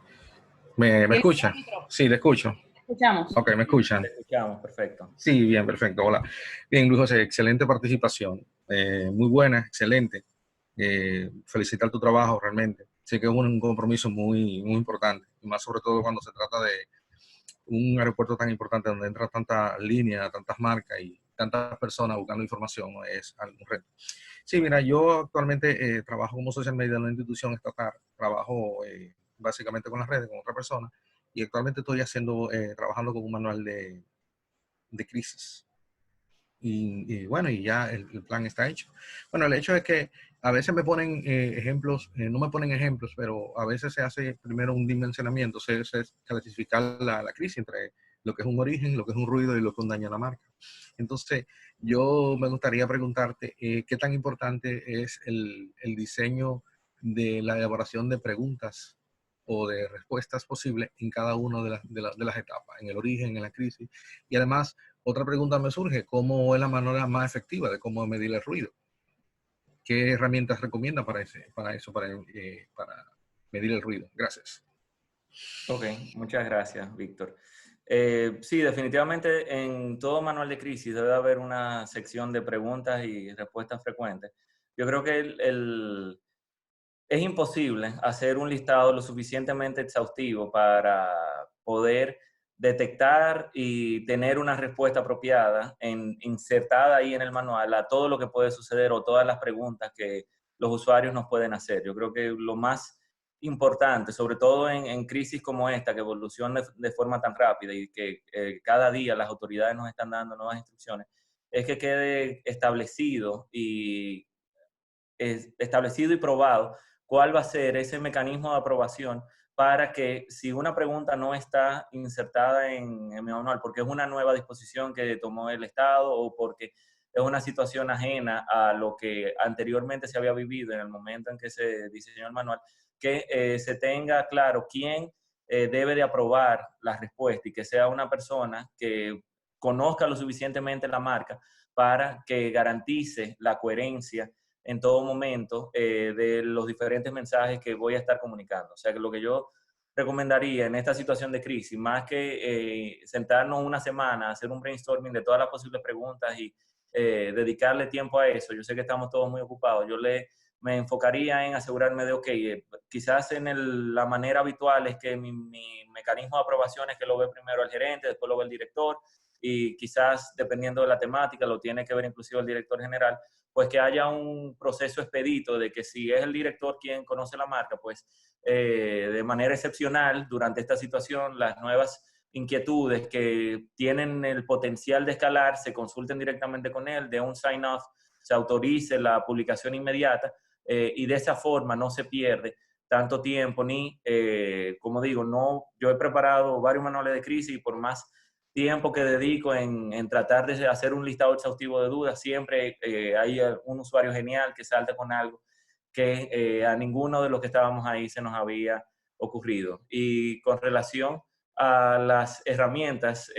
¿me escucha? Sí, le escucho. Escuchamos. Ok, ¿me escuchan? Te escuchamos, perfecto. Sí, bien, perfecto. Hola. Bien, Luis José, excelente participación. Muy buena, excelente. Felicitar tu trabajo realmente. Sé que es un compromiso muy, muy importante, y más sobre todo cuando se trata de un aeropuerto tan importante donde entran tantas líneas, tantas marcas y tantas personas buscando información, es algún reto. Sí, mira, yo actualmente trabajo como social media en una institución estatal, trabajo básicamente con las redes, con otra persona, y actualmente estoy trabajando con un manual de crisis. Y bueno, y ya el plan está hecho. Bueno, el hecho es que a veces me ponen ejemplos, no me ponen ejemplos, pero a veces se hace primero un dimensionamiento, se clasificar la crisis entre lo que es un origen, lo que es un ruido y lo que es un daño a la marca. Entonces, yo me gustaría preguntarte qué tan importante es el diseño de la elaboración de preguntas o de respuestas posibles en cada una de las etapas, en el origen, en la crisis, y además otra pregunta me surge: ¿cómo es la manera más efectiva de cómo medir el ruido? ¿Qué herramientas recomienda para medir el ruido? Gracias. Ok, muchas gracias, Víctor. Sí, definitivamente en todo manual de crisis debe haber una sección de preguntas y respuestas frecuentes. Yo creo que es imposible hacer un listado lo suficientemente exhaustivo para poder detectar y tener una respuesta apropiada insertada ahí en el manual a todo lo que puede suceder o todas las preguntas que los usuarios nos pueden hacer. Yo creo que lo más importante, sobre todo en crisis como esta, que evoluciona de forma tan rápida y que cada día las autoridades nos están dando nuevas instrucciones, es que quede establecido y probado cuál va a ser ese mecanismo de aprobación para que si una pregunta no está insertada en mi manual, porque es una nueva disposición que tomó el Estado o porque es una situación ajena a lo que anteriormente se había vivido en el momento en que se diseñó el manual, que se tenga claro quién debe de aprobar la respuesta y que sea una persona que conozca lo suficientemente la marca para que garantice la coherencia en todo momento de los diferentes mensajes que voy a estar comunicando. O sea, que lo que yo recomendaría en esta situación de crisis, más que sentarnos una semana a hacer un brainstorming de todas las posibles preguntas y dedicarle tiempo a eso, yo sé que estamos todos muy ocupados, me enfocaría en asegurarme de, ok, quizás la manera habitual es que mi mecanismo de aprobación es que lo ve primero el gerente, después lo ve el director, y quizás dependiendo de la temática lo tiene que ver inclusive el director general, pues que haya un proceso expedito de que si es el director quien conoce la marca, pues de manera excepcional durante esta situación las nuevas inquietudes que tienen el potencial de escalar se consulten directamente con él, de un sign-off, se autorice la publicación inmediata y de esa forma no se pierde tanto tiempo, ni, como digo, no, yo he preparado varios manuales de crisis y por más tiempo que dedico en tratar de hacer un listado exhaustivo de dudas, siempre hay un usuario genial que salta con algo que a ninguno de los que estábamos ahí se nos había ocurrido. Y con relación a las herramientas,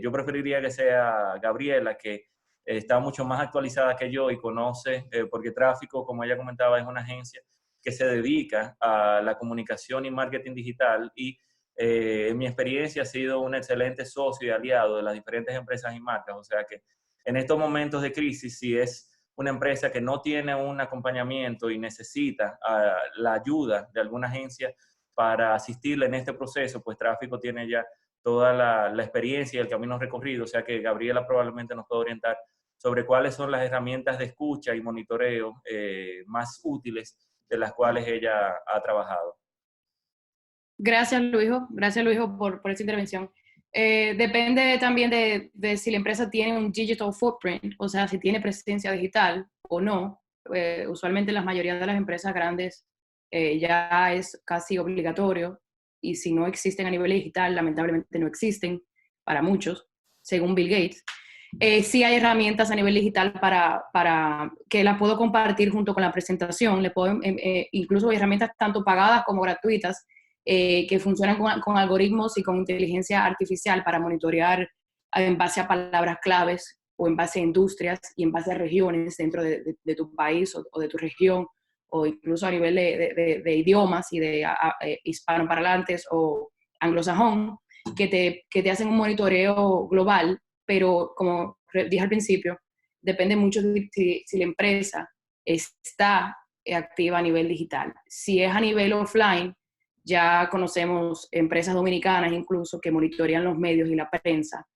yo preferiría que sea Gabriela, que está mucho más actualizada que yo y conoce, porque Tráfico, como ella comentaba, es una agencia que se dedica a la comunicación y marketing digital y en mi experiencia ha sido un excelente socio y aliado de las diferentes empresas y marcas. O sea que en estos momentos de crisis, si es una empresa que no tiene un acompañamiento y necesita la ayuda de alguna agencia para asistirle en este proceso, pues Tráfico tiene ya toda la experiencia y el camino recorrido. O sea que Gabriela probablemente nos puede orientar sobre cuáles son las herramientas de escucha y monitoreo más útiles de las cuales ella ha trabajado. Gracias, Luijo. Gracias, Luijo, por esta intervención. Depende también de si la empresa tiene un digital footprint, o sea, si tiene presencia digital o no. Usualmente la mayoría de las empresas grandes ya es casi obligatorio, y si no existen a nivel digital, lamentablemente no existen para muchos, según Bill Gates. Sí hay herramientas a nivel digital para que las puedo compartir junto con la presentación. Incluso hay herramientas tanto pagadas como gratuitas que funcionan con algoritmos y con inteligencia artificial para monitorear en base a palabras claves o en base a industrias y en base a regiones dentro de tu país o de tu región, o incluso a nivel de idiomas y de hispanoparlantes o anglosajón, que te hacen un monitoreo global. Pero como dije al principio, depende mucho si la empresa está activa a nivel digital. Si es a nivel offline, ya conocemos empresas dominicanas incluso que monitorean los medios y la prensa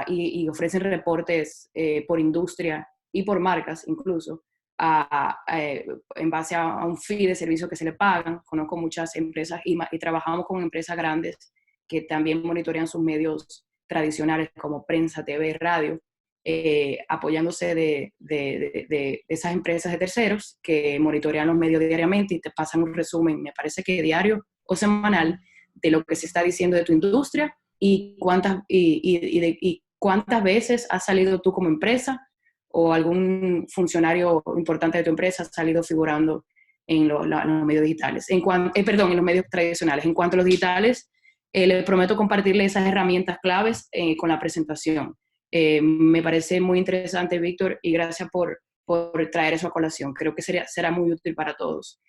y ofrecen reportes por industria y por marcas incluso, en base a un fee de servicio que se le pagan. Conozco muchas empresas y trabajamos con empresas grandes que también monitorean sus medios tradicionales como prensa, TV, radio, apoyándose de esas empresas de terceros que monitorean los medios diariamente y te pasan un resumen, me parece que diario o semanal, de lo que se está diciendo de tu industria y cuántas veces has salido tú como empresa o algún funcionario importante de tu empresa ha salido figurando en los medios digitales, en los medios tradicionales. En cuanto a los digitales, les prometo compartirle esas herramientas claves con la presentación. Me parece muy interesante, Víctor, y gracias por traer eso a colación. Creo que será muy útil para todos.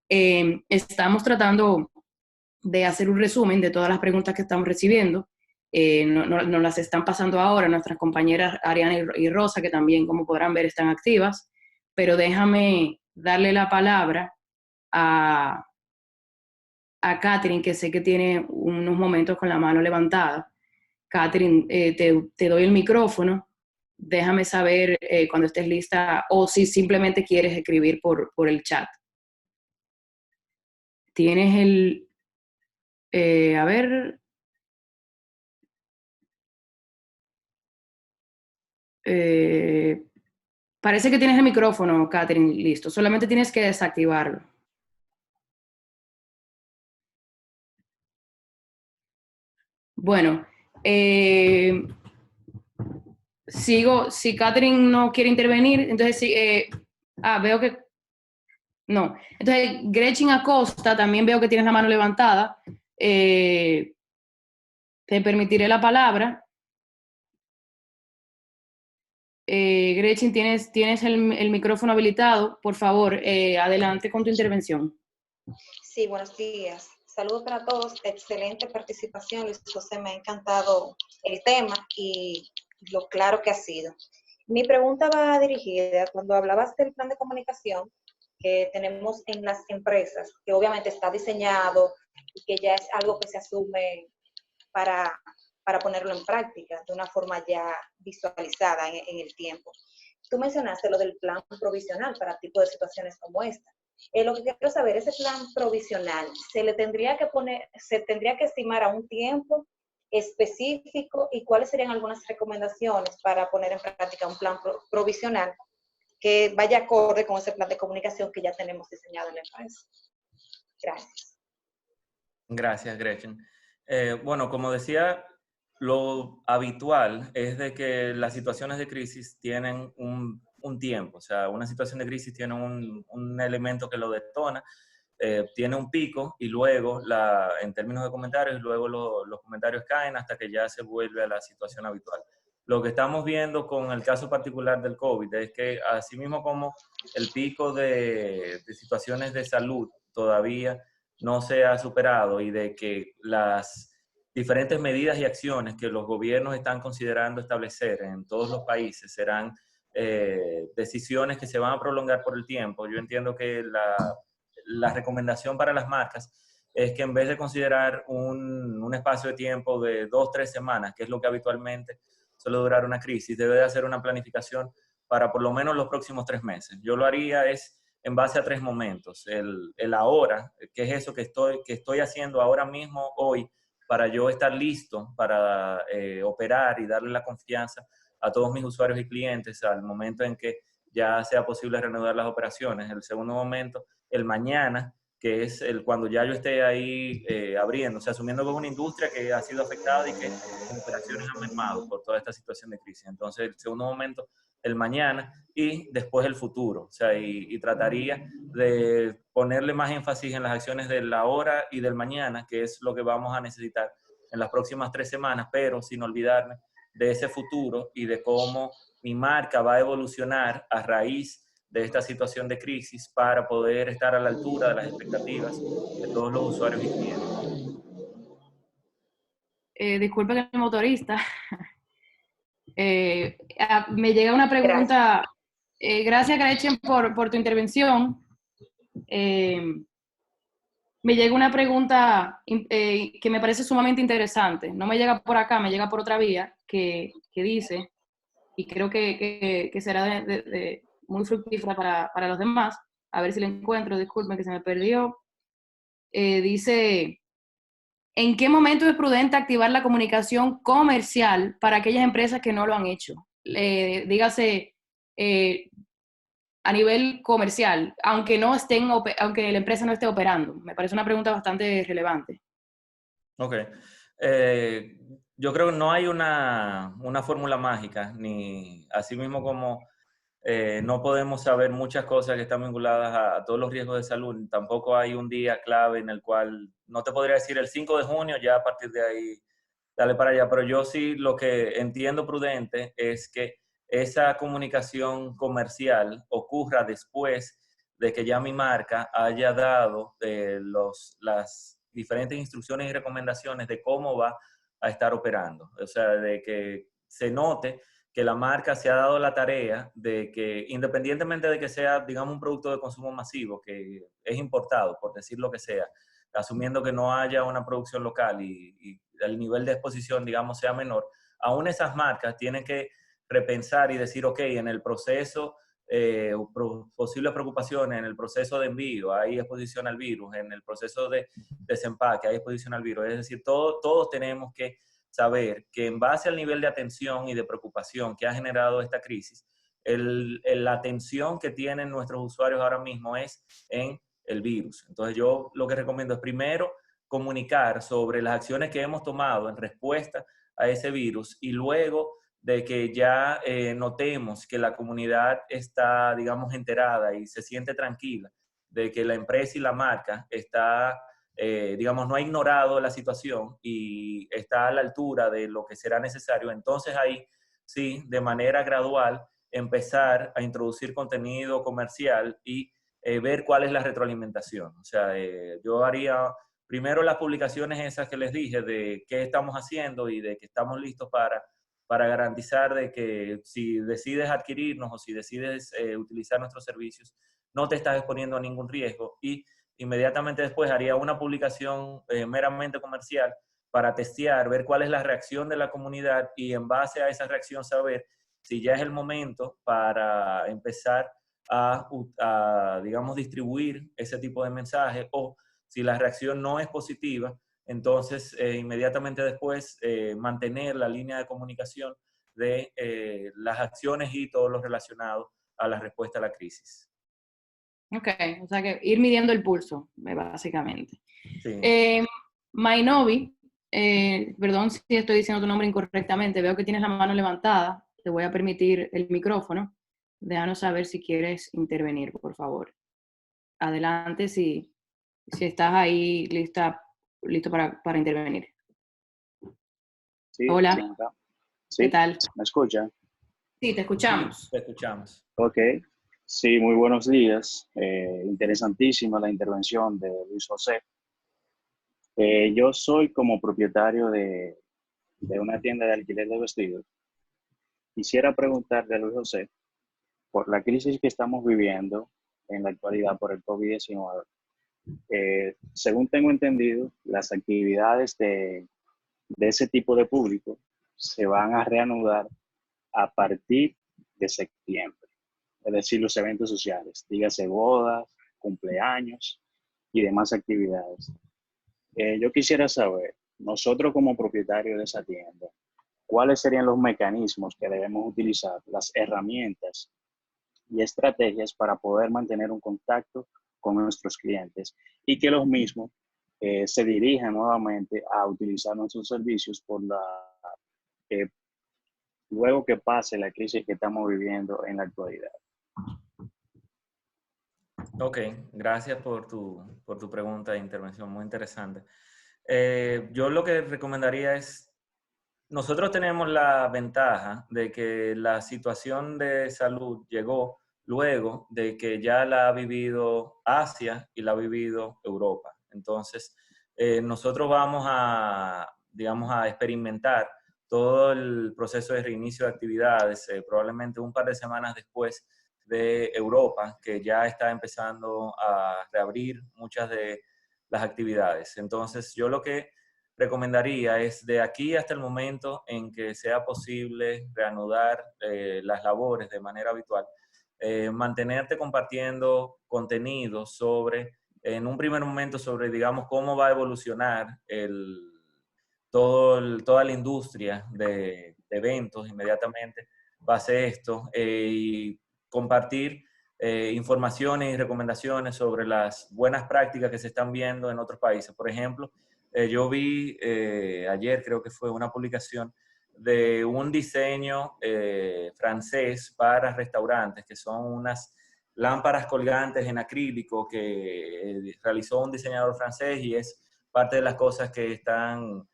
Estamos tratando de hacer un resumen de todas las preguntas que estamos recibiendo. Nos las están pasando ahora nuestras compañeras Ariana y Rosa, que también, como podrán ver, están activas. Pero déjame darle la palabra a Catherine, que sé que tiene unos momentos con la mano levantada. Catherine, te doy el micrófono. Déjame saber cuando estés lista o si simplemente quieres escribir por el chat. Tienes a ver. Parece que tienes el micrófono, Catherine, listo. Solamente tienes que desactivarlo. Bueno, sigo. Si Catherine no quiere intervenir, entonces sí. Veo que no. Entonces, Gretchen Acosta, también veo que tienes la mano levantada. Te permitiré la palabra. Gretchen, tienes el micrófono habilitado. Por favor, adelante con tu intervención. Sí, buenos días. Saludos para todos. Excelente participación, Luis José. Me ha encantado el tema y lo claro que ha sido. Mi pregunta va dirigida, cuando hablabas del plan de comunicación que tenemos en las empresas, que obviamente está diseñado y que ya es algo que se asume para ponerlo en práctica de una forma ya visualizada en el tiempo. Tú mencionaste lo del plan provisional para tipo de situaciones como esta. Lo que quiero saber, ese plan provisional, ¿se tendría que estimar a un tiempo específico y cuáles serían algunas recomendaciones para poner en práctica un plan provisional que vaya acorde con ese plan de comunicación que ya tenemos diseñado en la empresa? Gracias. Gracias, Gretchen. Bueno, como decía, lo habitual es de que las situaciones de crisis tienen un tiempo, o sea, una situación de crisis tiene un elemento que lo detona, tiene un pico y luego, en términos de comentarios, luego los comentarios caen hasta que ya se vuelve a la situación habitual. Lo que estamos viendo con el caso particular del COVID es que así mismo como el pico de situaciones de salud todavía no se ha superado y de que las diferentes medidas y acciones que los gobiernos están considerando establecer en todos los países serán decisiones que se van a prolongar por el tiempo. Yo entiendo que la recomendación para las marcas es que en vez de considerar un espacio de tiempo de 2 o 3 semanas, que es lo que habitualmente suele durar una crisis, debe de hacer una planificación para por lo menos los próximos 3 meses. Yo lo haría es en base a 3 momentos. El ahora, que es eso que estoy haciendo ahora mismo, hoy, para yo estar listo para operar y darle la confianza a todos mis usuarios y clientes al momento en que ya sea posible reanudar las operaciones. El segundo momento, el mañana, que es cuando ya yo esté ahí abriendo, o sea, asumiendo que es una industria que ha sido afectada y que sus operaciones han mermado por toda esta situación de crisis. Entonces, el segundo momento, el mañana, y después el futuro. O sea, y trataría de ponerle más énfasis en las acciones de la hora y del mañana, que es lo que vamos a necesitar en las próximas 3 semanas, pero sin olvidarme de ese futuro y de cómo mi marca va a evolucionar a raíz de esta situación de crisis para poder estar a la altura de las expectativas de todos los usuarios y clientes. Disculpe que el motorista. Me llega una pregunta. Gracias, Gretchen, por tu intervención. Me llega una pregunta que me parece sumamente interesante. No me llega por acá, me llega por otra vía, que dice, y creo que será muy fructífera para los demás. A ver si la encuentro, disculpen que se me perdió. Dice, ¿en qué momento es prudente activar la comunicación comercial para aquellas empresas que no lo han hecho? Dígase, a nivel comercial, aunque la empresa no esté operando. Me parece una pregunta bastante relevante. Ok. Yo creo que no hay una fórmula mágica, ni así mismo como no podemos saber muchas cosas que están vinculadas a todos los riesgos de salud. Tampoco hay un día clave en el cual, no te podría decir el 5 de junio, ya a partir de ahí, dale para allá. Pero yo sí lo que entiendo prudente es que esa comunicación comercial ocurra después de que ya mi marca haya dado las diferentes instrucciones y recomendaciones de cómo va a estar operando. O sea, de que se note que la marca se ha dado la tarea de que, independientemente de que sea, digamos, un producto de consumo masivo, que es importado, por decir lo que sea, asumiendo que no haya una producción local y el nivel de exposición, digamos, sea menor, aún esas marcas tienen que repensar y decir, ok, en el proceso, posibles preocupaciones, en el proceso de envío hay exposición al virus, en el proceso de desempaque hay exposición al virus, es decir, todos tenemos que saber que en base al nivel de atención y de preocupación que ha generado esta crisis, la atención que tienen nuestros usuarios ahora mismo es en el virus. Entonces yo lo que recomiendo es primero comunicar sobre las acciones que hemos tomado en respuesta a ese virus y luego de que ya notemos que la comunidad está, digamos, enterada y se siente tranquila de que la empresa y la marca está digamos, no ha ignorado la situación y está a la altura de lo que será necesario, entonces ahí sí, de manera gradual, empezar a introducir contenido comercial y ver cuál es la retroalimentación. O sea, yo haría primero las publicaciones esas que les dije de qué estamos haciendo y de que estamos listos para garantizar de que si decides adquirirnos o si decides utilizar nuestros servicios, no te estás exponiendo a ningún riesgo y inmediatamente después haría una publicación meramente comercial para testear, ver cuál es la reacción de la comunidad y en base a esa reacción saber si ya es el momento para empezar digamos, distribuir ese tipo de mensajes o si la reacción no es positiva, entonces inmediatamente después mantener la línea de comunicación de las acciones y todo lo relacionado a la respuesta a la crisis. Ok, o sea que ir midiendo el pulso, básicamente. Sí. Mainovi, perdón si estoy diciendo tu nombre incorrectamente, veo que tienes la mano levantada, te voy a permitir el micrófono. Déjanos saber si quieres intervenir, por favor. Adelante si estás ahí listo para intervenir. Sí, Hola, Samantha. ¿qué Sí, tal? ¿me escucha? Sí, te Sí, escuchamos. te escuchamos. Ok. Sí, muy buenos días. Interesantísima la intervención de Luis José. Yo soy como propietario de una tienda de alquiler de vestidos. Quisiera preguntarle a Luis José por la crisis que estamos viviendo en la actualidad por el COVID-19. Según tengo entendido, las actividades de ese tipo de público se van a reanudar a partir de septiembre, es decir, los eventos sociales, dígase bodas, cumpleaños y demás actividades. Yo quisiera saber, nosotros como propietarios de esa tienda, ¿cuáles serían los mecanismos que debemos utilizar, las herramientas y estrategias para poder mantener un contacto con nuestros clientes y que los mismos se dirijan nuevamente a utilizar nuestros servicios eh, luego que pase la crisis que estamos viviendo en la actualidad? Ok, gracias por tu pregunta e intervención, muy interesante. Yo lo que recomendaría es, nosotros tenemos la ventaja de que la situación de salud llegó luego de que ya la ha vivido Asia y la ha vivido Europa. Entonces, nosotros vamos a, digamos, a experimentar todo el proceso de reinicio de actividades, probablemente un par de semanas después de Europa, que ya está empezando a reabrir muchas de las actividades. Entonces, yo lo que recomendaría es de aquí hasta el momento en que sea posible reanudar las labores de manera habitual, mantenerte compartiendo contenido sobre, en un primer momento, sobre, digamos, cómo va a evolucionar toda la industria de eventos inmediatamente pase esto, y compartir informaciones y recomendaciones sobre las buenas prácticas que se están viendo en otros países. Por ejemplo, yo vi ayer, creo que fue una publicación de un diseño francés para restaurantes, que son unas lámparas colgantes en acrílico que realizó un diseñador francés, y es parte de las cosas que están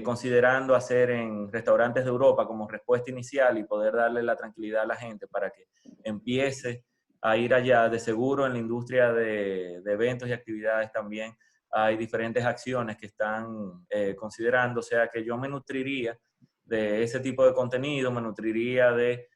considerando hacer en restaurantes de Europa como respuesta inicial y poder darle la tranquilidad a la gente para que empiece a ir allá. De seguro en la industria de eventos y actividades también hay diferentes acciones que están considerando, o sea que yo me nutriría de ese tipo de contenido, me nutriría de,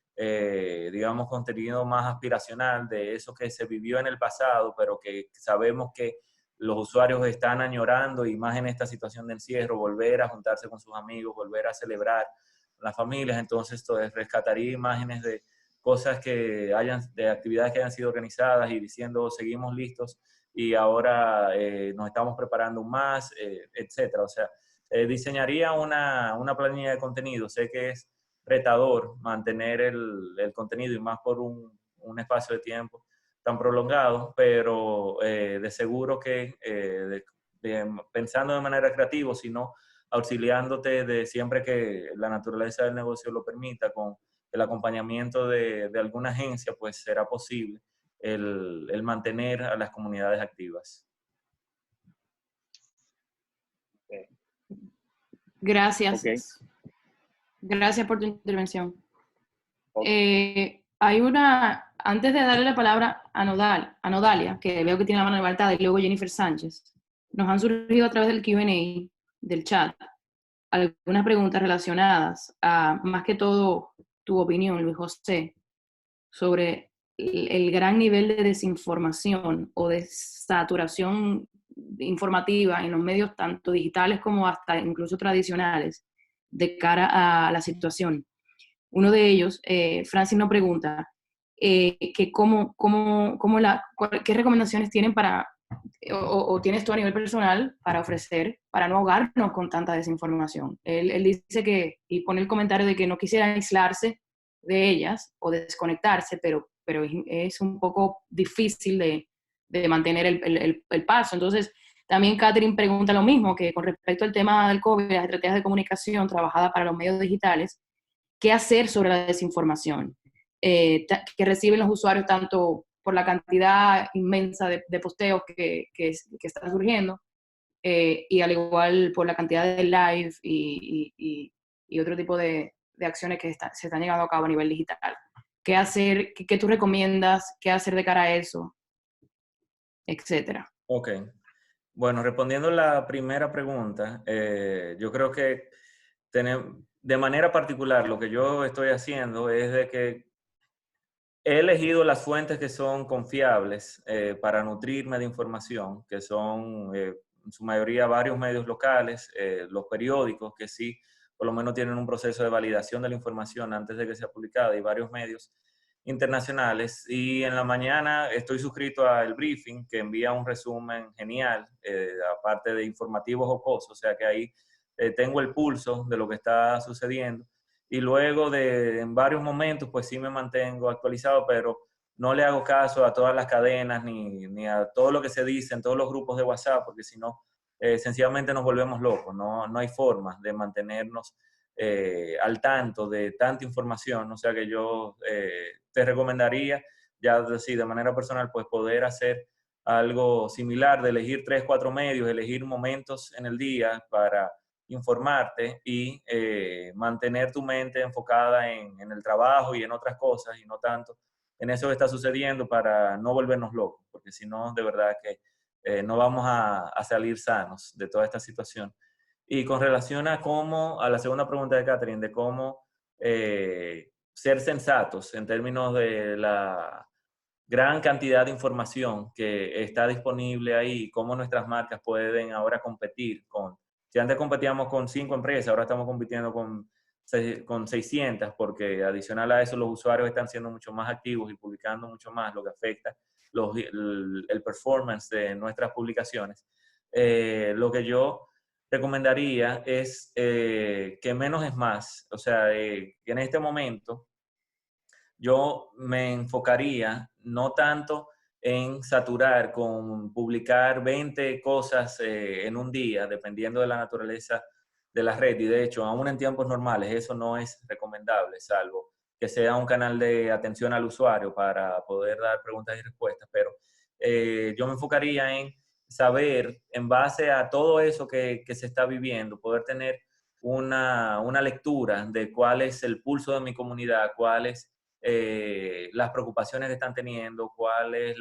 digamos, contenido más aspiracional, de eso que se vivió en el pasado, pero que sabemos que los usuarios están añorando, y más en esta situación de encierro, volver a juntarse con sus amigos, volver a celebrar las familias. Entonces, rescataría imágenes de cosas que hayan, de actividades que hayan sido organizadas y diciendo seguimos listos y ahora nos estamos preparando más, etcétera. O sea, diseñaría una planilla de contenido. Sé que es retador mantener el contenido, y más por un espacio de tiempo tan prolongado, pero de seguro que pensando de manera creativa, sino auxiliándote de siempre que la naturaleza del negocio lo permita, con el acompañamiento de alguna agencia, pues será posible el mantener a las comunidades activas. Gracias. Ok. Gracias por tu intervención. Okay. Antes de darle la palabra a Nodalia, que veo que tiene la mano levantada, y luego Jennifer Sánchez, nos han surgido a través del Q&A, del chat, algunas preguntas relacionadas a, más que todo, tu opinión, Luis José, sobre el gran nivel de desinformación o de saturación informativa en los medios tanto digitales como hasta incluso tradicionales de cara a la situación. Uno de ellos, Francis nos pregunta que qué recomendaciones tienen o tienes tú a nivel personal para ofrecer, para no ahogarnos con tanta desinformación. Él dice que, y pone el comentario de que no quisiera aislarse de ellas o desconectarse, pero es un poco difícil de mantener el paso. Entonces, también Catherine pregunta lo mismo, que con respecto al tema del COVID, las estrategias de comunicación trabajadas para los medios digitales, ¿qué hacer sobre la desinformación que reciben los usuarios tanto por la cantidad inmensa de posteos que está surgiendo y al igual por la cantidad de live y otro tipo de acciones que se están llevando a cabo a nivel digital? ¿Qué hacer? ¿Qué tú recomiendas? ¿Qué hacer de cara a eso? Etcétera. Ok. Bueno, respondiendo a la primera pregunta, yo creo que de manera particular lo que yo estoy haciendo es de que he elegido las fuentes que son confiables para nutrirme de información, que son en su mayoría varios medios locales, los periódicos que sí, por lo menos tienen un proceso de validación de la información antes de que sea publicada, y varios medios internacionales. Y en la mañana estoy suscrito a El Briefing, que envía un resumen genial, aparte de informativos jocosos, o sea que ahí tengo el pulso de lo que está sucediendo. Y luego en varios momentos, pues sí me mantengo actualizado, pero no le hago caso a todas las cadenas ni a todo lo que se dice en todos los grupos de WhatsApp, porque si no, sencillamente nos volvemos locos. No hay forma de mantenernos al tanto de tanta información. O sea que yo te recomendaría, ya así de manera personal, pues poder hacer algo similar, de elegir 3, 4 medios, elegir momentos en el día para informarte y mantener tu mente enfocada en el trabajo y en otras cosas y no tanto en eso que está sucediendo, para no volvernos locos, porque si no, de verdad que no vamos a salir sanos de toda esta situación. Y con relación a la segunda pregunta de Catherine, de cómo ser sensatos en términos de la gran cantidad de información que está disponible ahí, cómo nuestras marcas pueden ahora competir si antes competíamos con 5 empresas, ahora estamos compitiendo con 600, porque adicional a eso los usuarios están siendo mucho más activos y publicando mucho más, lo que afecta el performance de nuestras publicaciones. Lo que yo recomendaría es que menos es más. O sea, que en este momento yo me enfocaría no tanto en saturar con publicar 20 cosas en un día, dependiendo de la naturaleza de la red. Y de hecho, aún en tiempos normales, eso no es recomendable, salvo que sea un canal de atención al usuario para poder dar preguntas y respuestas. Pero yo me enfocaría en saber, en base a todo eso que se está viviendo, poder tener una lectura de cuál es el pulso de mi comunidad, cuál es las preocupaciones que están teniendo, cuál es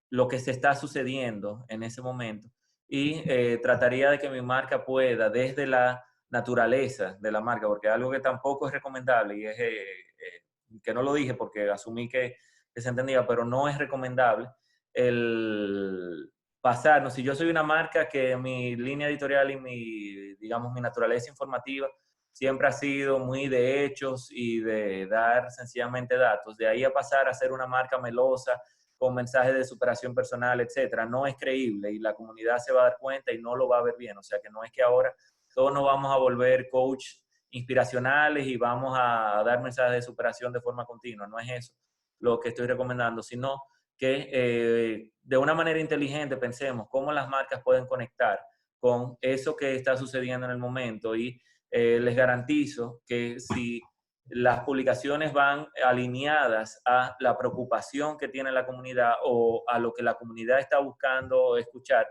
lo que se está sucediendo en ese momento. Y trataría de que mi marca pueda, desde la naturaleza de la marca, porque algo que tampoco es recomendable, y es que no lo dije porque asumí que se entendía, pero no es recomendable el pasarnos. Si yo soy una marca que mi línea editorial y digamos, mi naturaleza informativa siempre ha sido muy de hechos y de dar sencillamente datos, de ahí a pasar a ser una marca melosa con mensajes de superación personal, etcétera, no es creíble y la comunidad se va a dar cuenta y no lo va a ver bien. O sea que no es que ahora todos nos vamos a volver coach inspiracionales y vamos a dar mensajes de superación de forma continua. No es eso lo que estoy recomendando, sino que de una manera inteligente pensemos cómo las marcas pueden conectar con eso que está sucediendo en el momento. Y les garantizo que si las publicaciones van alineadas a la preocupación que tiene la comunidad o a lo que la comunidad está buscando escuchar,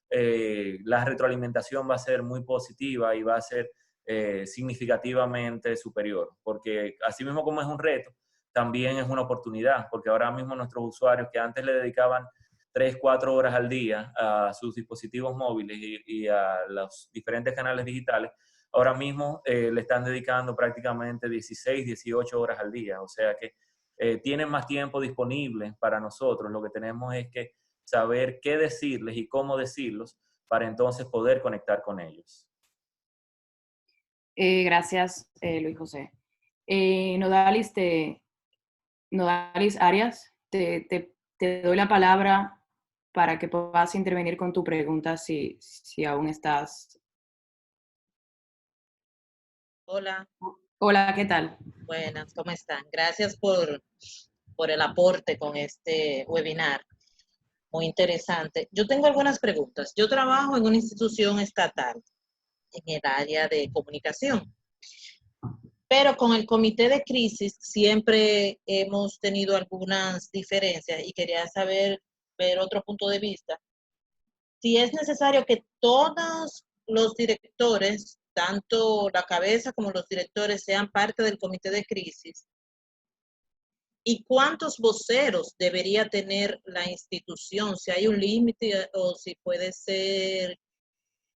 la retroalimentación va a ser muy positiva y va a ser significativamente superior, porque así mismo como es un reto, también es una oportunidad, porque ahora mismo nuestros usuarios que antes le dedicaban 3, 4 horas al día a sus dispositivos móviles y a los diferentes canales digitales, ahora mismo le están dedicando prácticamente 16, 18 horas al día. O sea que tienen más tiempo disponible para nosotros. Lo que tenemos es que saber qué decirles y cómo decirlos para entonces poder conectar con ellos. Gracias, Luis José. Nodalis Arias, te doy la palabra para que puedas intervenir con tu pregunta si aún estás. Hola. Hola, ¿qué tal? Buenas, ¿cómo están? Gracias por por el aporte con este webinar. Muy interesante. Yo tengo algunas preguntas. Yo trabajo en una institución estatal en el área de comunicación, pero con el comité de crisis siempre hemos tenido algunas diferencias y quería saber, ver otro punto de vista. Si es necesario que todos los directores, tanto la cabeza como los directores, sean parte del comité de crisis, ¿y cuántos voceros debería tener la institución? Si hay un límite o si puede ser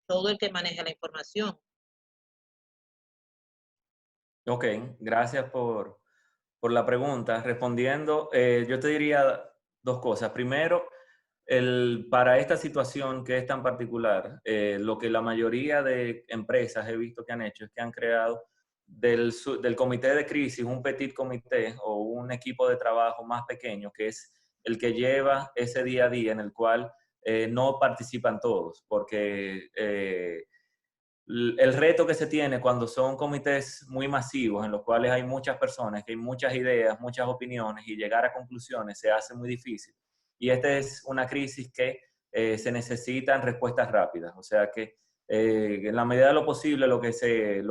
todo el que maneja la información. Ok, gracias por la pregunta. Respondiendo, yo te diría dos cosas. Primero, para esta situación que es tan particular, lo que la mayoría de empresas he visto que han hecho es que han creado del comité de crisis un petit comité o un equipo de trabajo más pequeño que es el que lleva ese día a día en el cual no participan todos, porque el reto que se tiene cuando son comités muy masivos en los cuales hay muchas personas, que hay muchas ideas, muchas opiniones y llegar a conclusiones se hace muy difícil. Y esta es una crisis que se necesitan respuestas rápidas. O sea que en la medida de lo posible lo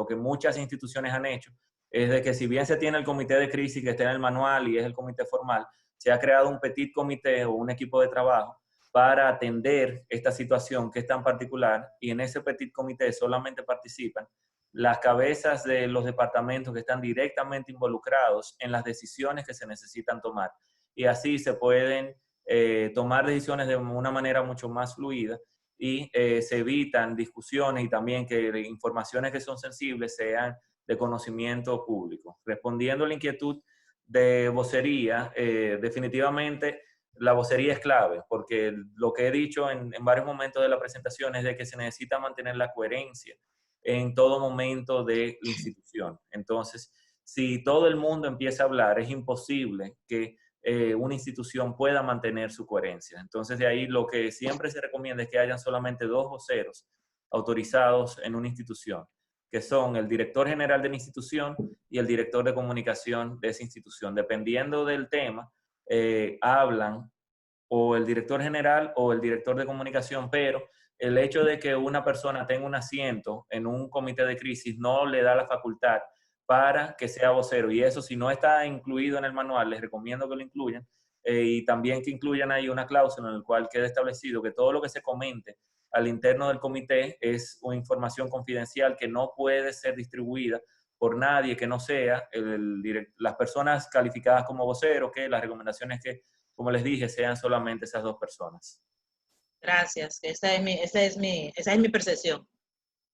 que muchas instituciones han hecho es de que si bien se tiene el comité de crisis que está en el manual y es el comité formal, se ha creado un petit comité o un equipo de trabajo para atender esta situación que es tan particular, y en ese petit comité solamente participan las cabezas de los departamentos que están directamente involucrados en las decisiones que se necesitan tomar. Y así se pueden tomar decisiones de una manera mucho más fluida y se evitan discusiones y también que informaciones que son sensibles sean de conocimiento público. Respondiendo a la inquietud de vocería, definitivamente la vocería es clave, porque lo que he dicho en varios momentos de la presentación es de que se necesita mantener la coherencia en todo momento de la institución. Entonces, si todo el mundo empieza a hablar, es imposible que una institución pueda mantener su coherencia. Entonces, de ahí lo que siempre se recomienda es que hayan solamente 2 voceros autorizados en una institución, que son el director general de la institución y el director de comunicación de esa institución. Dependiendo del tema, hablan o el director general o el director de comunicación, pero el hecho de que una persona tenga un asiento en un comité de crisis no le da la facultad para que sea vocero. Y eso, si no está incluido en el manual, les recomiendo que lo incluyan, y también que incluyan ahí una cláusula en la cual quede establecido que todo lo que se comente al interno del comité es una información confidencial que no puede ser distribuida por nadie que no sea las personas calificadas como voceros, que las recomendaciones que, como les dije, sean solamente esas 2 personas. Gracias. Esa es mi percepción.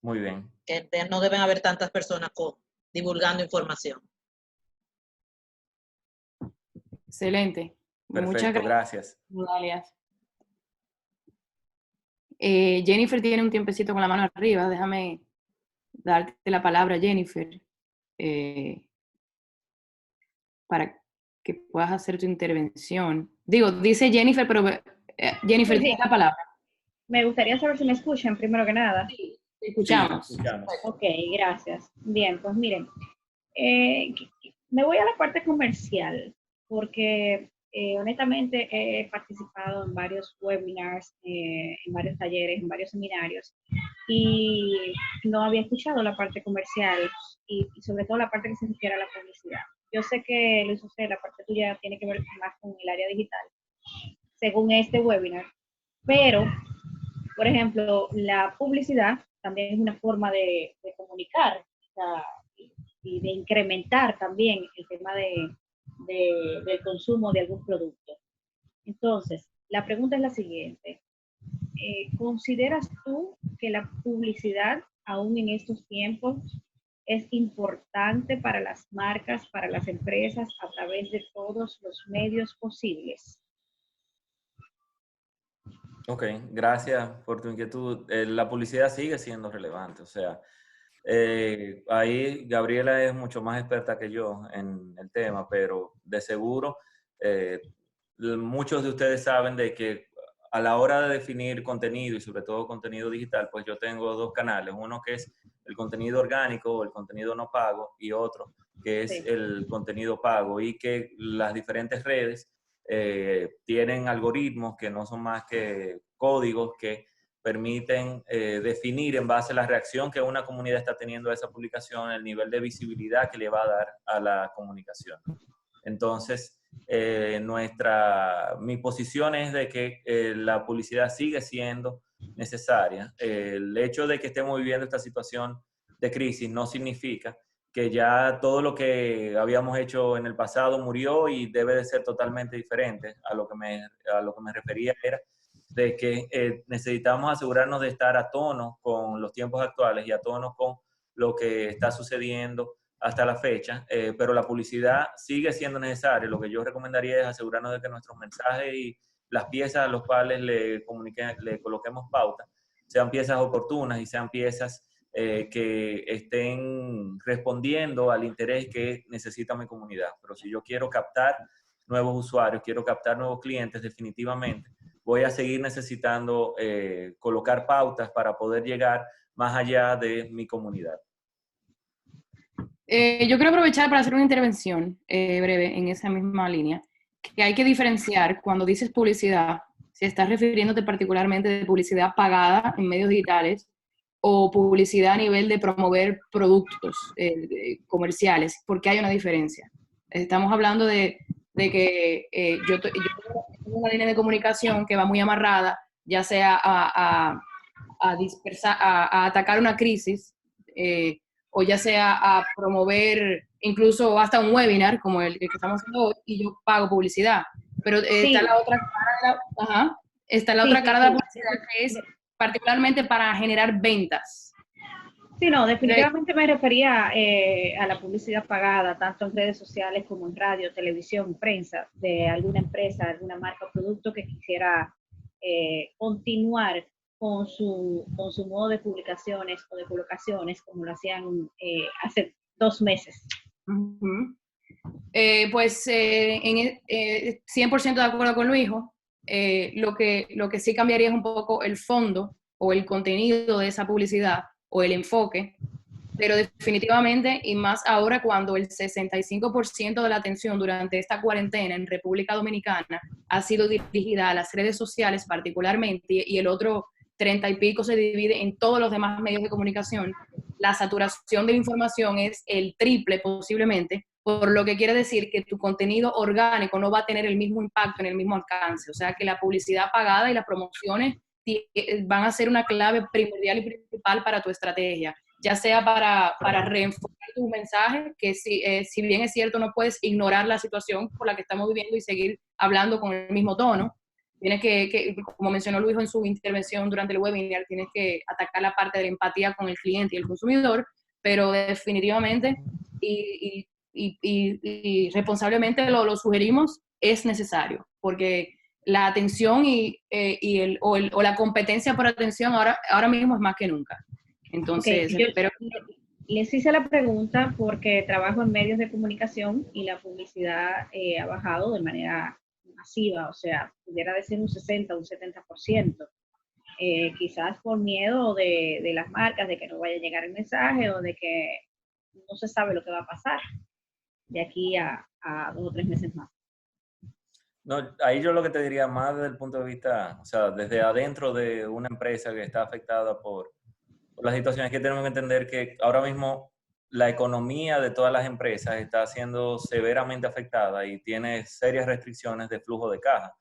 Muy bien. Que no deben haber tantas personas divulgando información. Excelente. Perfecto, Muchas gracias. Gracias. Jennifer tiene un tiempecito con la mano arriba. Déjame darte la palabra, Jennifer, para que puedas hacer tu intervención. Digo, dice Jennifer, pero Jennifer, Sí. tienes la palabra. Me gustaría saber si me escuchan, primero que nada. Sí, te escuchamos. Sí, escuchamos. Ok, gracias. Bien, pues miren, me voy a la parte comercial, porque honestamente he participado en varios webinars, en varios talleres, en varios seminarios, y no había escuchado la parte comercial y sobre todo la parte que se refiere a la publicidad. Yo sé que, Luis José, la parte tuya tiene que ver más con el área digital, según este webinar, pero, por ejemplo, la publicidad también es una forma de comunicar, o sea, y de incrementar también el tema del consumo de algún producto. Entonces, la pregunta es la siguiente. ¿Consideras tú que la publicidad, aún en estos tiempos, es importante para las marcas, para las empresas, a través de todos los medios posibles? Ok, gracias por tu inquietud. La publicidad sigue siendo relevante, o sea, ahí Gabriela es mucho más experta que yo en el tema, pero de seguro muchos de ustedes saben de que a la hora de definir contenido y sobre todo contenido digital, pues yo tengo 2 canales. Uno que es el contenido orgánico o el contenido no pago, y otro que es el contenido pago, y que las diferentes redes tienen algoritmos que no son más que códigos que permiten definir en base a la reacción que una comunidad está teniendo a esa publicación, el nivel de visibilidad que le va a dar a la comunicación. Entonces, mi posición es de que la publicidad sigue siendo necesaria. El hecho de que estemos viviendo esta situación de crisis no significa que ya todo lo que habíamos hecho en el pasado murió y debe de ser totalmente diferente. A lo que me refería era de que necesitamos asegurarnos de estar a tono con los tiempos actuales y a tono con lo que está sucediendo hasta la fecha, pero la publicidad sigue siendo necesaria. Lo que yo recomendaría es asegurarnos de que nuestros mensajes y las piezas a los cuales le coloquemos pauta sean piezas oportunas y sean piezas que estén respondiendo al interés que necesita mi comunidad. Pero si yo quiero captar nuevos usuarios, quiero captar nuevos clientes, definitivamente voy a seguir necesitando colocar pautas para poder llegar más allá de mi comunidad. Yo quiero aprovechar para hacer una intervención breve en esa misma línea, que hay que diferenciar cuando dices publicidad, si estás refiriéndote particularmente de publicidad pagada en medios digitales o publicidad a nivel de promover productos comerciales, porque hay una diferencia. Estamos hablando de que yo tengo una línea de comunicación que va muy amarrada, ya sea a dispersar, a atacar una crisis, o ya sea a promover incluso hasta un webinar como el que estamos haciendo hoy, y yo pago publicidad. Pero está la otra cara de la, está la otra cara de la publicidad, que es particularmente para generar ventas. Sí, no, definitivamente me refería a la publicidad pagada, tanto en redes sociales como en radio, televisión, prensa, de alguna empresa, alguna marca o producto que quisiera continuar con su modo de publicaciones o de colocaciones, como lo hacían hace 2 meses. Uh-huh. Pues 100% de acuerdo con Luijo. Lo que sí cambiaría es un poco el fondo o el contenido de esa publicidad o el enfoque, pero definitivamente, y más ahora cuando el 65% de la atención durante esta cuarentena en República Dominicana ha sido dirigida a las redes sociales particularmente, y el otro 30 y pico se divide en todos los demás medios de comunicación, la saturación de información es el triple posiblemente, por lo que quiere decir que tu contenido orgánico no va a tener el mismo impacto en el mismo alcance. O sea que la publicidad pagada y las promociones van a ser una clave primordial y principal para tu estrategia, ya sea para reenfocar tu mensaje, que si bien es cierto no puedes ignorar la situación por la que estamos viviendo y seguir hablando con el mismo tono. Tienes que, como mencionó Luis en su intervención durante el webinar, tienes que atacar la parte de la empatía con el cliente y el consumidor, pero definitivamente y responsablemente lo sugerimos, es necesario, porque la atención o la competencia por atención ahora mismo es más que nunca. Entonces, okay, les hice la pregunta porque trabajo en medios de comunicación y la publicidad ha bajado de manera masiva, o sea, pudiera decir un 60, un 70%, quizás por miedo de las marcas, de que no vaya a llegar el mensaje o de que no se sabe lo que va a pasar de aquí a 2 o 3 meses más. No, ahí yo lo que te diría más desde el punto de vista, o sea, desde adentro de una empresa que está afectada por la situación, es que tenemos que entender que ahora mismo la economía de todas las empresas está siendo severamente afectada y tiene serias restricciones de flujo de caja.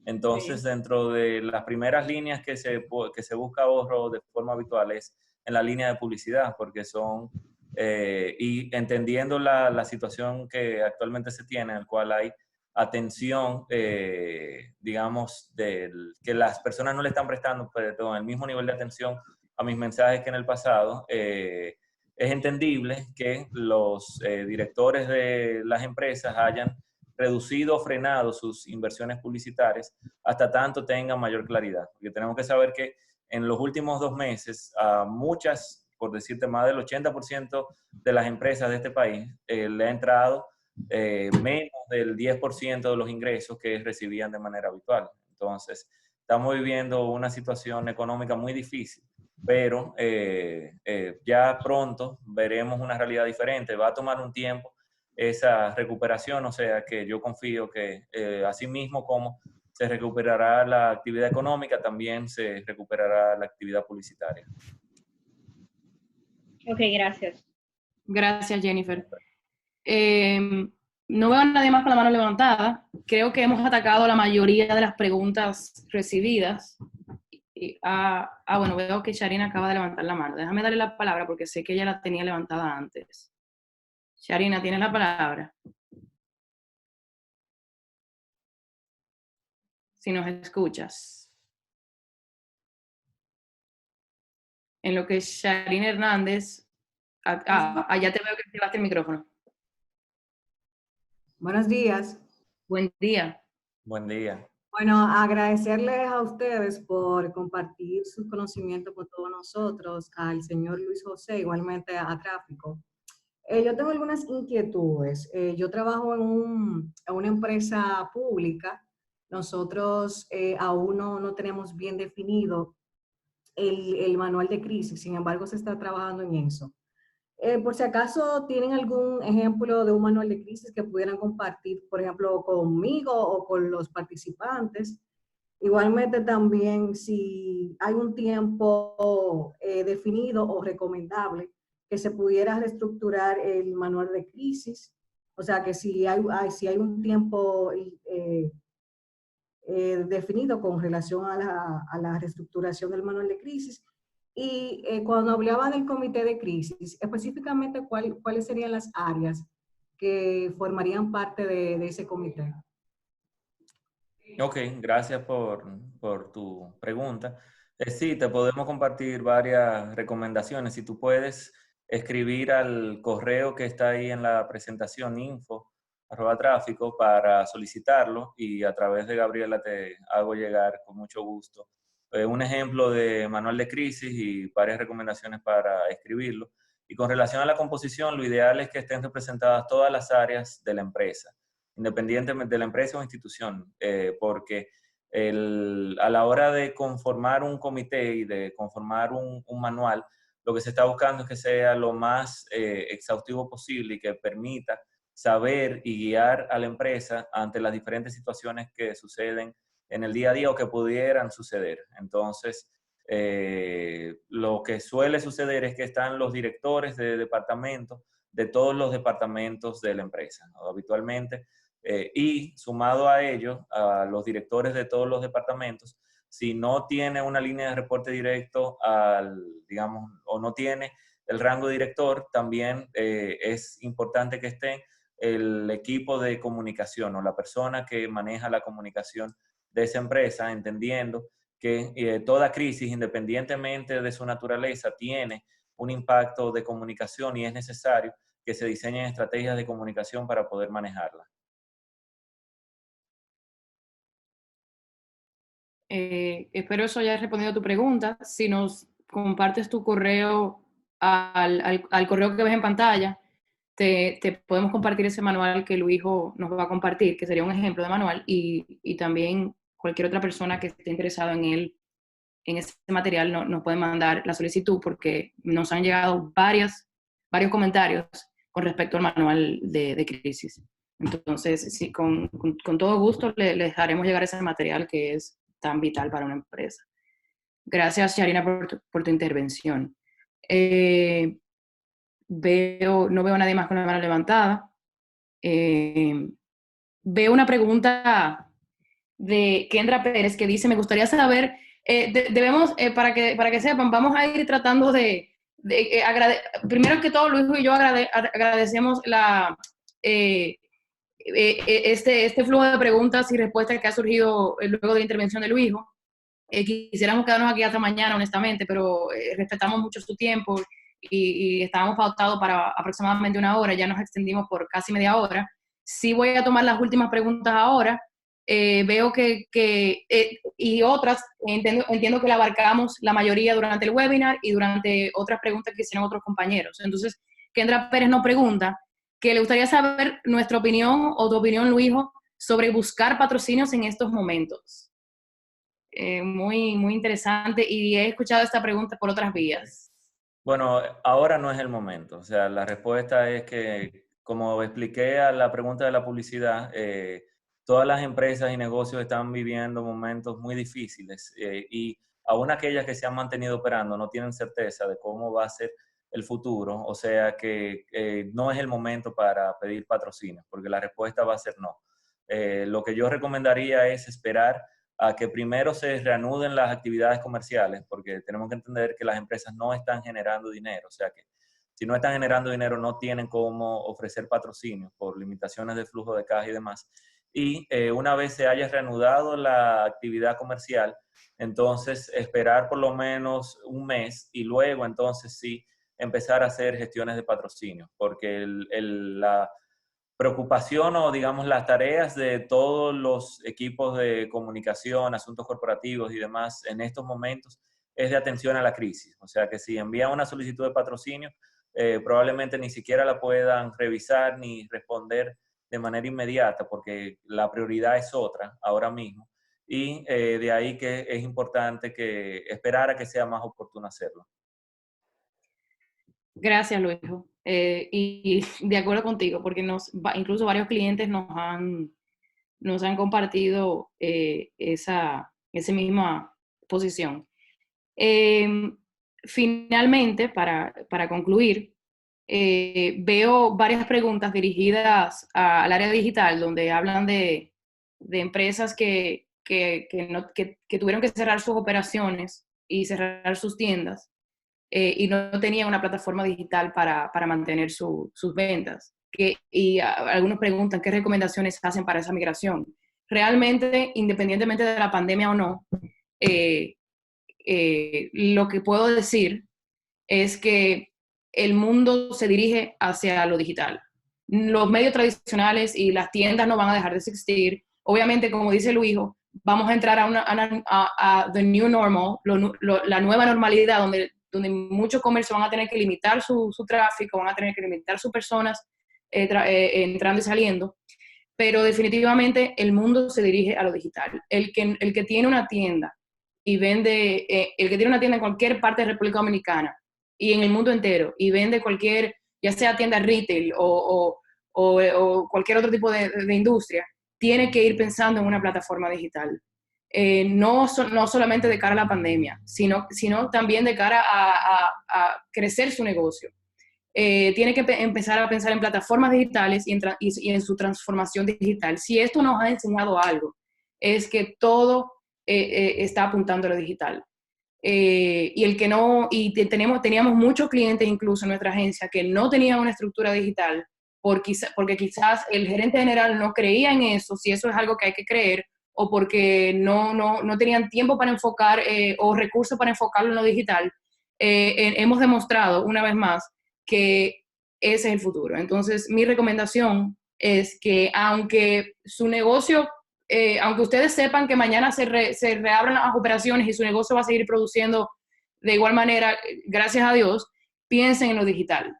Entonces, sí, dentro de las primeras líneas que se busca ahorro de forma habitual es en la línea de publicidad, porque son, y entendiendo la situación que actualmente se tiene, en el cual hay atención, digamos, que las personas no le están prestando el mismo nivel de atención a mis mensajes que en el pasado, es entendible que los directores de las empresas hayan reducido o frenado sus inversiones publicitarias hasta tanto tengan mayor claridad. Porque tenemos que saber que en los últimos 2 meses, a muchas, por decirte más del 80% de las empresas de este país, le ha entrado menos del 10% de los ingresos que recibían de manera habitual. Entonces, estamos viviendo una situación económica muy difícil. pero ya pronto veremos una realidad diferente. Va a tomar un tiempo esa recuperación, o sea que yo confío que así mismo como se recuperará la actividad económica, también se recuperará la actividad publicitaria. Ok, gracias. Gracias, Jennifer. No veo a nadie más con la mano levantada. Creo que hemos atacado la mayoría de las preguntas recibidas. Bueno, veo que Sharina acaba de levantar la mano. Déjame darle la palabra porque sé que ella la tenía levantada antes. Sharina, ¿tienes la palabra? Si nos escuchas. En lo que Sharina Hernández... ya te veo que activaste el micrófono. Buenos días. Buen día. Buen día. Bueno, agradecerles a ustedes por compartir sus conocimientos con todos nosotros, al señor Luis José, igualmente a Tráfico. Yo tengo algunas inquietudes. Yo trabajo en una empresa pública. Nosotros aún no tenemos bien definido el manual de crisis, sin embargo se está trabajando en eso. Por si acaso tienen algún ejemplo de un manual de crisis que pudieran compartir, por ejemplo, conmigo o con los participantes. Igualmente también si hay un tiempo definido o recomendable que se pudiera reestructurar el manual de crisis. O sea, que si hay un tiempo definido con relación a la reestructuración del manual de crisis. Y cuando hablaba del comité de crisis, específicamente, ¿cuáles serían las áreas que formarían parte de ese comité? Ok, gracias por tu pregunta. Sí, te podemos compartir varias recomendaciones. Si tú puedes escribir al correo que está ahí en la presentación, info@tráfico, para solicitarlo, y a través de Gabriela te hago llegar con mucho gusto un ejemplo de manual de crisis y varias recomendaciones para escribirlo. Y con relación a la composición, lo ideal es que estén representadas todas las áreas de la empresa, independientemente de la empresa o institución, porque a la hora de conformar un comité y de conformar un manual, lo que se está buscando es que sea lo más exhaustivo posible y que permita saber y guiar a la empresa ante las diferentes situaciones que suceden en el día a día o que pudieran suceder. Entonces, lo que suele suceder es que están los directores de departamento de todos los departamentos de la empresa, ¿no? Habitualmente, y sumado a ello, a los directores de todos los departamentos, si no tiene una línea de reporte directo digamos, o no tiene el rango director, también es importante que esté el equipo de comunicación o la persona que maneja la comunicación de esa empresa, entendiendo que toda crisis, independientemente de su naturaleza, tiene un impacto de comunicación y es necesario que se diseñen estrategias de comunicación para poder manejarla. Espero eso haya respondido a tu pregunta. Si nos compartes tu correo al correo que ves en pantalla, te podemos compartir ese manual que Luijo nos va a compartir, que sería un ejemplo de manual, y también cualquier otra persona que esté interesada en ese material nos puede mandar la solicitud, porque nos han llegado varios comentarios con respecto al manual de crisis. Entonces, sí, con todo gusto les haremos llegar ese material que es tan vital para una empresa. Gracias, Sharina, por tu intervención. No veo a nadie más con la mano levantada. Veo una pregunta de Kendra Pérez que dice: me gustaría saber, debemos, para que sepan, vamos a ir tratando primero que todo, Luis y yo agradecemos este flujo de preguntas y respuestas que ha surgido luego de la intervención de Luijo. Quisiéramos quedarnos aquí hasta mañana, honestamente, pero respetamos mucho su tiempo y estábamos pautados para aproximadamente 1 hora, ya nos extendimos por casi media hora. Sí voy a tomar las últimas preguntas ahora. Veo y otras, entiendo que la abarcamos la mayoría durante el webinar y durante otras preguntas que hicieron otros compañeros. Entonces, Kendra Pérez nos pregunta que le gustaría saber nuestra opinión o tu opinión, Luijo, sobre buscar patrocinios en estos momentos. muy, muy interesante y he escuchado esta pregunta por otras vías. Bueno, ahora no es el momento. O sea, la respuesta es que, como expliqué a la pregunta de la publicidad, todas las empresas y negocios están viviendo momentos muy difíciles y aún aquellas que se han mantenido operando no tienen certeza de cómo va a ser el futuro. O sea que no es el momento para pedir patrocinio, porque la respuesta va a ser no. Lo que yo recomendaría es esperar a que primero se reanuden las actividades comerciales, porque tenemos que entender que las empresas no están generando dinero, o sea que si no están generando dinero no tienen cómo ofrecer patrocinios por limitaciones de flujo de caja y demás. Y una vez se haya reanudado la actividad comercial, entonces esperar por lo menos un mes y luego entonces sí empezar a hacer gestiones de patrocinio, porque la preocupación o digamos las tareas de todos los equipos de comunicación, asuntos corporativos y demás en estos momentos es de atención a la crisis. O sea que si envían una solicitud de patrocinio, probablemente ni siquiera la puedan revisar ni responder de manera inmediata porque la prioridad es otra ahora mismo. Y de ahí que es importante que esperar a que sea más oportuno hacerlo. Gracias, Luijo. Y de acuerdo contigo, porque incluso varios clientes nos han compartido esa misma posición. Finalmente, para concluir, veo varias preguntas dirigidas al área digital, donde hablan de empresas que tuvieron que cerrar sus operaciones y cerrar sus tiendas y no tenían una plataforma digital para mantener sus ventas. Algunos preguntan qué recomendaciones hacen para esa migración. Realmente, independientemente de la pandemia o no, lo que puedo decir es que el mundo se dirige hacia lo digital. Los medios tradicionales y las tiendas no van a dejar de existir. Obviamente, como dice Luijo, vamos a entrar a the new normal, la nueva normalidad, donde muchos comercios van a tener que limitar su tráfico, van a tener que limitar sus personas entrando y saliendo, pero definitivamente el mundo se dirige a lo digital. El que tiene una tienda y vende, el que tiene una tienda en cualquier parte de República Dominicana y en el mundo entero y vende cualquier, ya sea tienda retail o cualquier otro tipo de industria, tiene que ir pensando en una plataforma digital. No solamente de cara a la pandemia, sino también de cara a crecer su negocio. Tiene que empezar a pensar en plataformas digitales y en su transformación digital. Si esto nos ha enseñado algo, es que todo está apuntando a lo digital. Y el que no, y teníamos muchos clientes incluso en nuestra agencia que no tenían una estructura digital porque quizás el gerente general no creía en eso, si eso es algo que hay que creer, o porque no tenían tiempo para enfocar o recursos para enfocarlo en lo digital. Hemos demostrado una vez más que ese es el futuro. Entonces, mi recomendación es que aunque su negocio, aunque ustedes sepan que mañana se reabran las operaciones y su negocio va a seguir produciendo de igual manera, gracias a Dios, piensen en lo digital.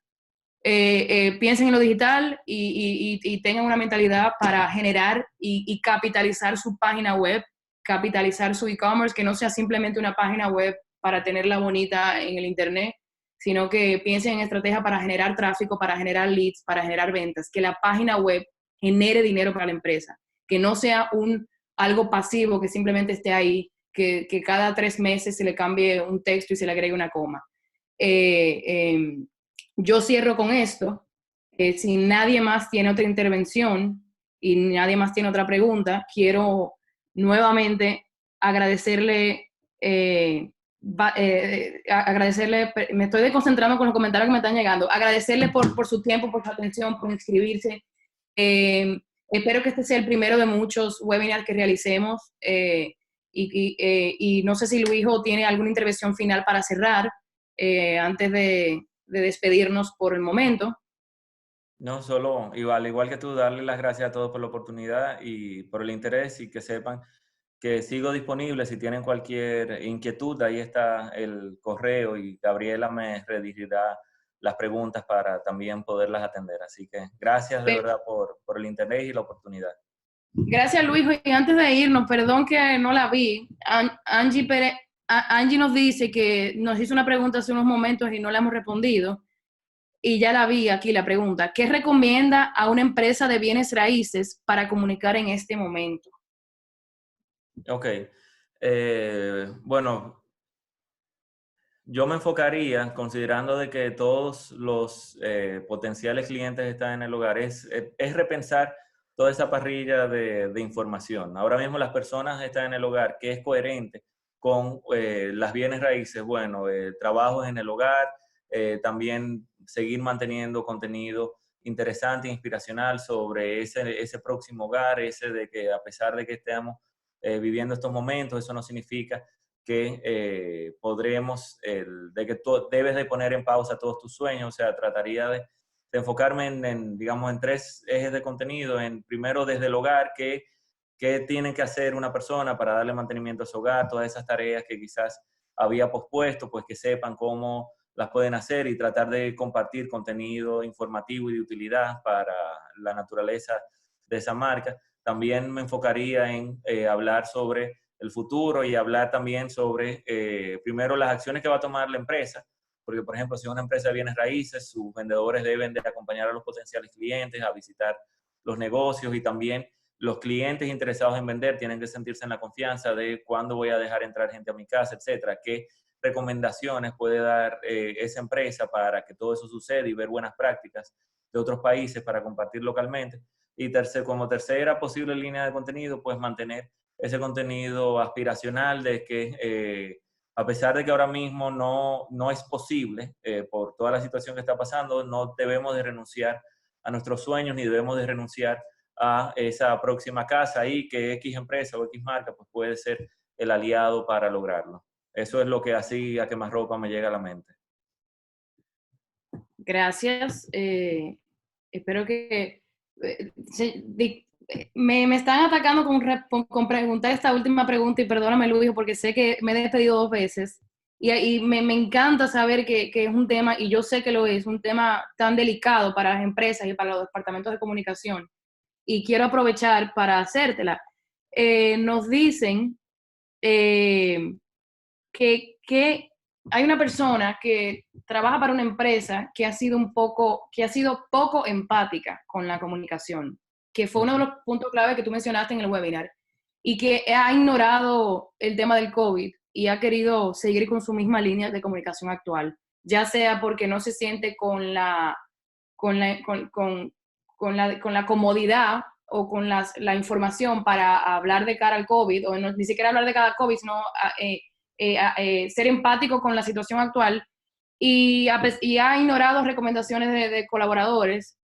Piensen en lo digital y tengan una mentalidad para generar y capitalizar su página web, capitalizar su e-commerce, que no sea simplemente una página web para tenerla bonita en el internet, sino que piensen en estrategias para generar tráfico, para generar leads, para generar ventas, que la página web genere dinero para la empresa, que no sea algo pasivo que simplemente esté ahí, que cada 3 meses se le cambie un texto y se le agregue una coma. Yo cierro con esto. Si nadie más tiene otra intervención y nadie más tiene otra pregunta, quiero nuevamente agradecerle, me estoy desconcentrando con los comentarios que me están llegando, agradecerle por su tiempo, por su atención, por inscribirse. Espero que este sea el primero de muchos webinars que realicemos y no sé si Luijo tiene alguna intervención final para cerrar antes de despedirnos por el momento. No, solo, igual que tú, darle las gracias a todos por la oportunidad y por el interés y que sepan que sigo disponible si tienen cualquier inquietud. Ahí está el correo y Gabriela me redirigirá las preguntas para también poderlas atender. Así que gracias de verdad por el interés y la oportunidad. Gracias, Luis. Y antes de irnos, perdón que no la vi, Angie nos dice que nos hizo una pregunta hace unos momentos y no la hemos respondido. Y ya la vi aquí la pregunta. ¿Qué recomienda a una empresa de bienes raíces para comunicar en este momento? Ok. Bueno, yo me enfocaría, considerando de que todos los potenciales clientes están en el hogar, es repensar toda esa parrilla de información. Ahora mismo las personas están en el hogar, que es coherente con las bienes raíces, bueno, trabajos en el hogar, también seguir manteniendo contenido interesante e inspiracional sobre ese próximo hogar, ese de que a pesar de que estemos viviendo estos momentos, eso no significa que podremos, de que tú debes de poner en pausa todos tus sueños. O sea, trataría de enfocarme digamos, en 3 ejes de contenido. Primero, desde el hogar, qué tiene que hacer una persona para darle mantenimiento a su hogar, todas esas tareas que quizás había pospuesto, pues que sepan cómo las pueden hacer y tratar de compartir contenido informativo y de utilidad para la naturaleza de esa marca. También me enfocaría en hablar sobre el futuro y hablar también sobre, primero, las acciones que va a tomar la empresa, porque, por ejemplo, si es una empresa de bienes raíces, sus vendedores deben de acompañar a los potenciales clientes a visitar los negocios, y también los clientes interesados en vender tienen que sentirse en la confianza de cuándo voy a dejar entrar gente a mi casa, etcétera. ¿Qué recomendaciones puede dar esa empresa para que todo eso suceda y ver buenas prácticas de otros países para compartir localmente? Y como tercera posible línea de contenido, pues mantener ese contenido aspiracional de que a pesar de que ahora mismo no es posible por toda la situación que está pasando, no debemos de renunciar a nuestros sueños ni debemos de renunciar a esa próxima casa, y que X empresa o X marca pues puede ser el aliado para lograrlo. Eso es lo que así a quemarropa me llega a la mente. Gracias. Espero que me están atacando con preguntar esta última pregunta, y perdóname, Luis, porque sé que me he despedido 2 veces y me encanta saber que es un tema, y yo sé que lo es, un tema tan delicado para las empresas y para los departamentos de comunicación, y quiero aprovechar para hacértela. Nos dicen que hay una persona que trabaja para una empresa que ha sido poco empática con la comunicación, que fue uno de los puntos clave que tú mencionaste en el webinar, y que ha ignorado el tema del COVID y ha querido seguir con su misma línea de comunicación actual, ya sea porque no se siente con la comodidad o con la información para hablar de cara al COVID, o no, ni siquiera hablar de cara al COVID, sino ser empático con la situación actual, y ha ignorado recomendaciones de colaboradores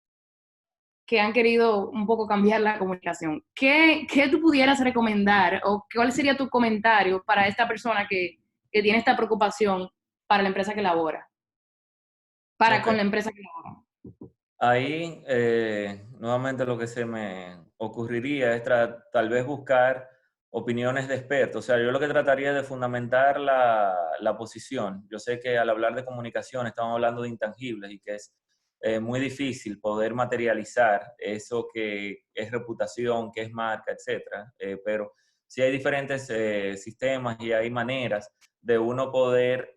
que han querido un poco cambiar la comunicación. ¿Qué tú pudieras recomendar, o cuál sería tu comentario para esta persona que tiene esta preocupación para la empresa que labora? Con la empresa que labora. Ahí, nuevamente lo que se me ocurriría es tal vez buscar opiniones de expertos. O sea, yo lo que trataría de fundamentar la posición. Yo sé que al hablar de comunicación estamos hablando de intangibles y que es muy difícil poder materializar eso que es reputación, que es marca, etcétera. Pero sí hay diferentes sistemas y hay maneras de uno poder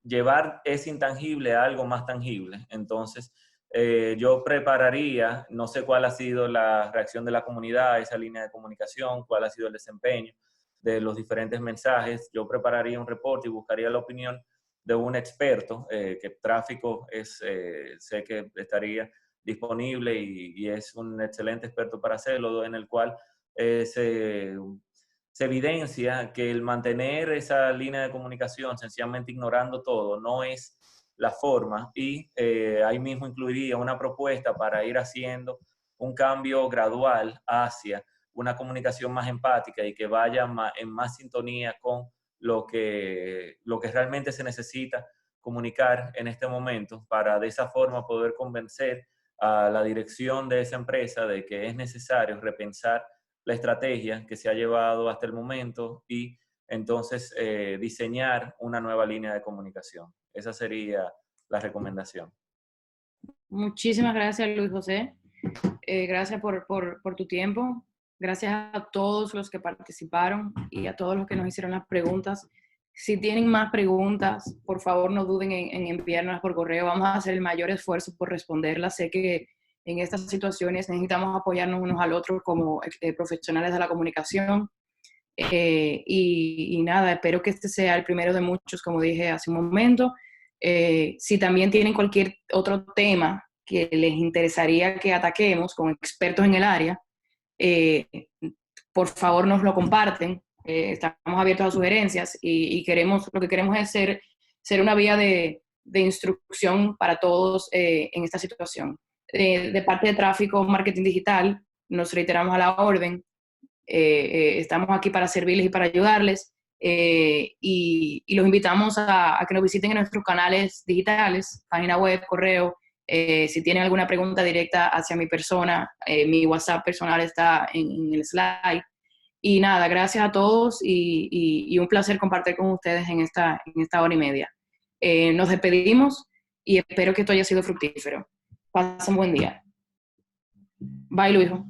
llevar ese intangible a algo más tangible. Entonces, yo prepararía, no sé cuál ha sido la reacción de la comunidad a esa línea de comunicación, cuál ha sido el desempeño de los diferentes mensajes. Yo prepararía un reporte y buscaría la opinión de un experto, que tráfico sé que estaría disponible y es un excelente experto para hacerlo, en el cual se evidencia que el mantener esa línea de comunicación sencillamente ignorando todo no es la forma, y ahí mismo incluiría una propuesta para ir haciendo un cambio gradual hacia una comunicación más empática y que vaya en más sintonía con lo que realmente se necesita comunicar en este momento, para de esa forma poder convencer a la dirección de esa empresa de que es necesario repensar la estrategia que se ha llevado hasta el momento y entonces diseñar una nueva línea de comunicación. Esa sería la recomendación. Muchísimas gracias, Luis José. Gracias por tu tiempo. Gracias a todos los que participaron y a todos los que nos hicieron las preguntas. Si tienen más preguntas, por favor no duden en enviárnoslas por correo. Vamos a hacer el mayor esfuerzo por responderlas. Sé que en estas situaciones necesitamos apoyarnos unos al otro como profesionales de la comunicación. Y nada, espero que este sea el primero de muchos, como dije hace un momento. Si también tienen cualquier otro tema que les interesaría que ataquemos con expertos en el área, por favor nos lo comparten. Estamos abiertos a sugerencias y lo que queremos es ser una vía de instrucción para todos en esta situación. De parte de tráfico, marketing digital, nos reiteramos a la orden. Estamos aquí para servirles y para ayudarles, y los invitamos a que nos visiten en nuestros canales digitales, página web, correo. Si tienen alguna pregunta directa hacia mi persona, mi WhatsApp personal está en el slide. Y nada, gracias a todos y un placer compartir con ustedes en esta hora y media. Nos despedimos y espero que esto haya sido fructífero. Pasen buen día. Bye, Luijo.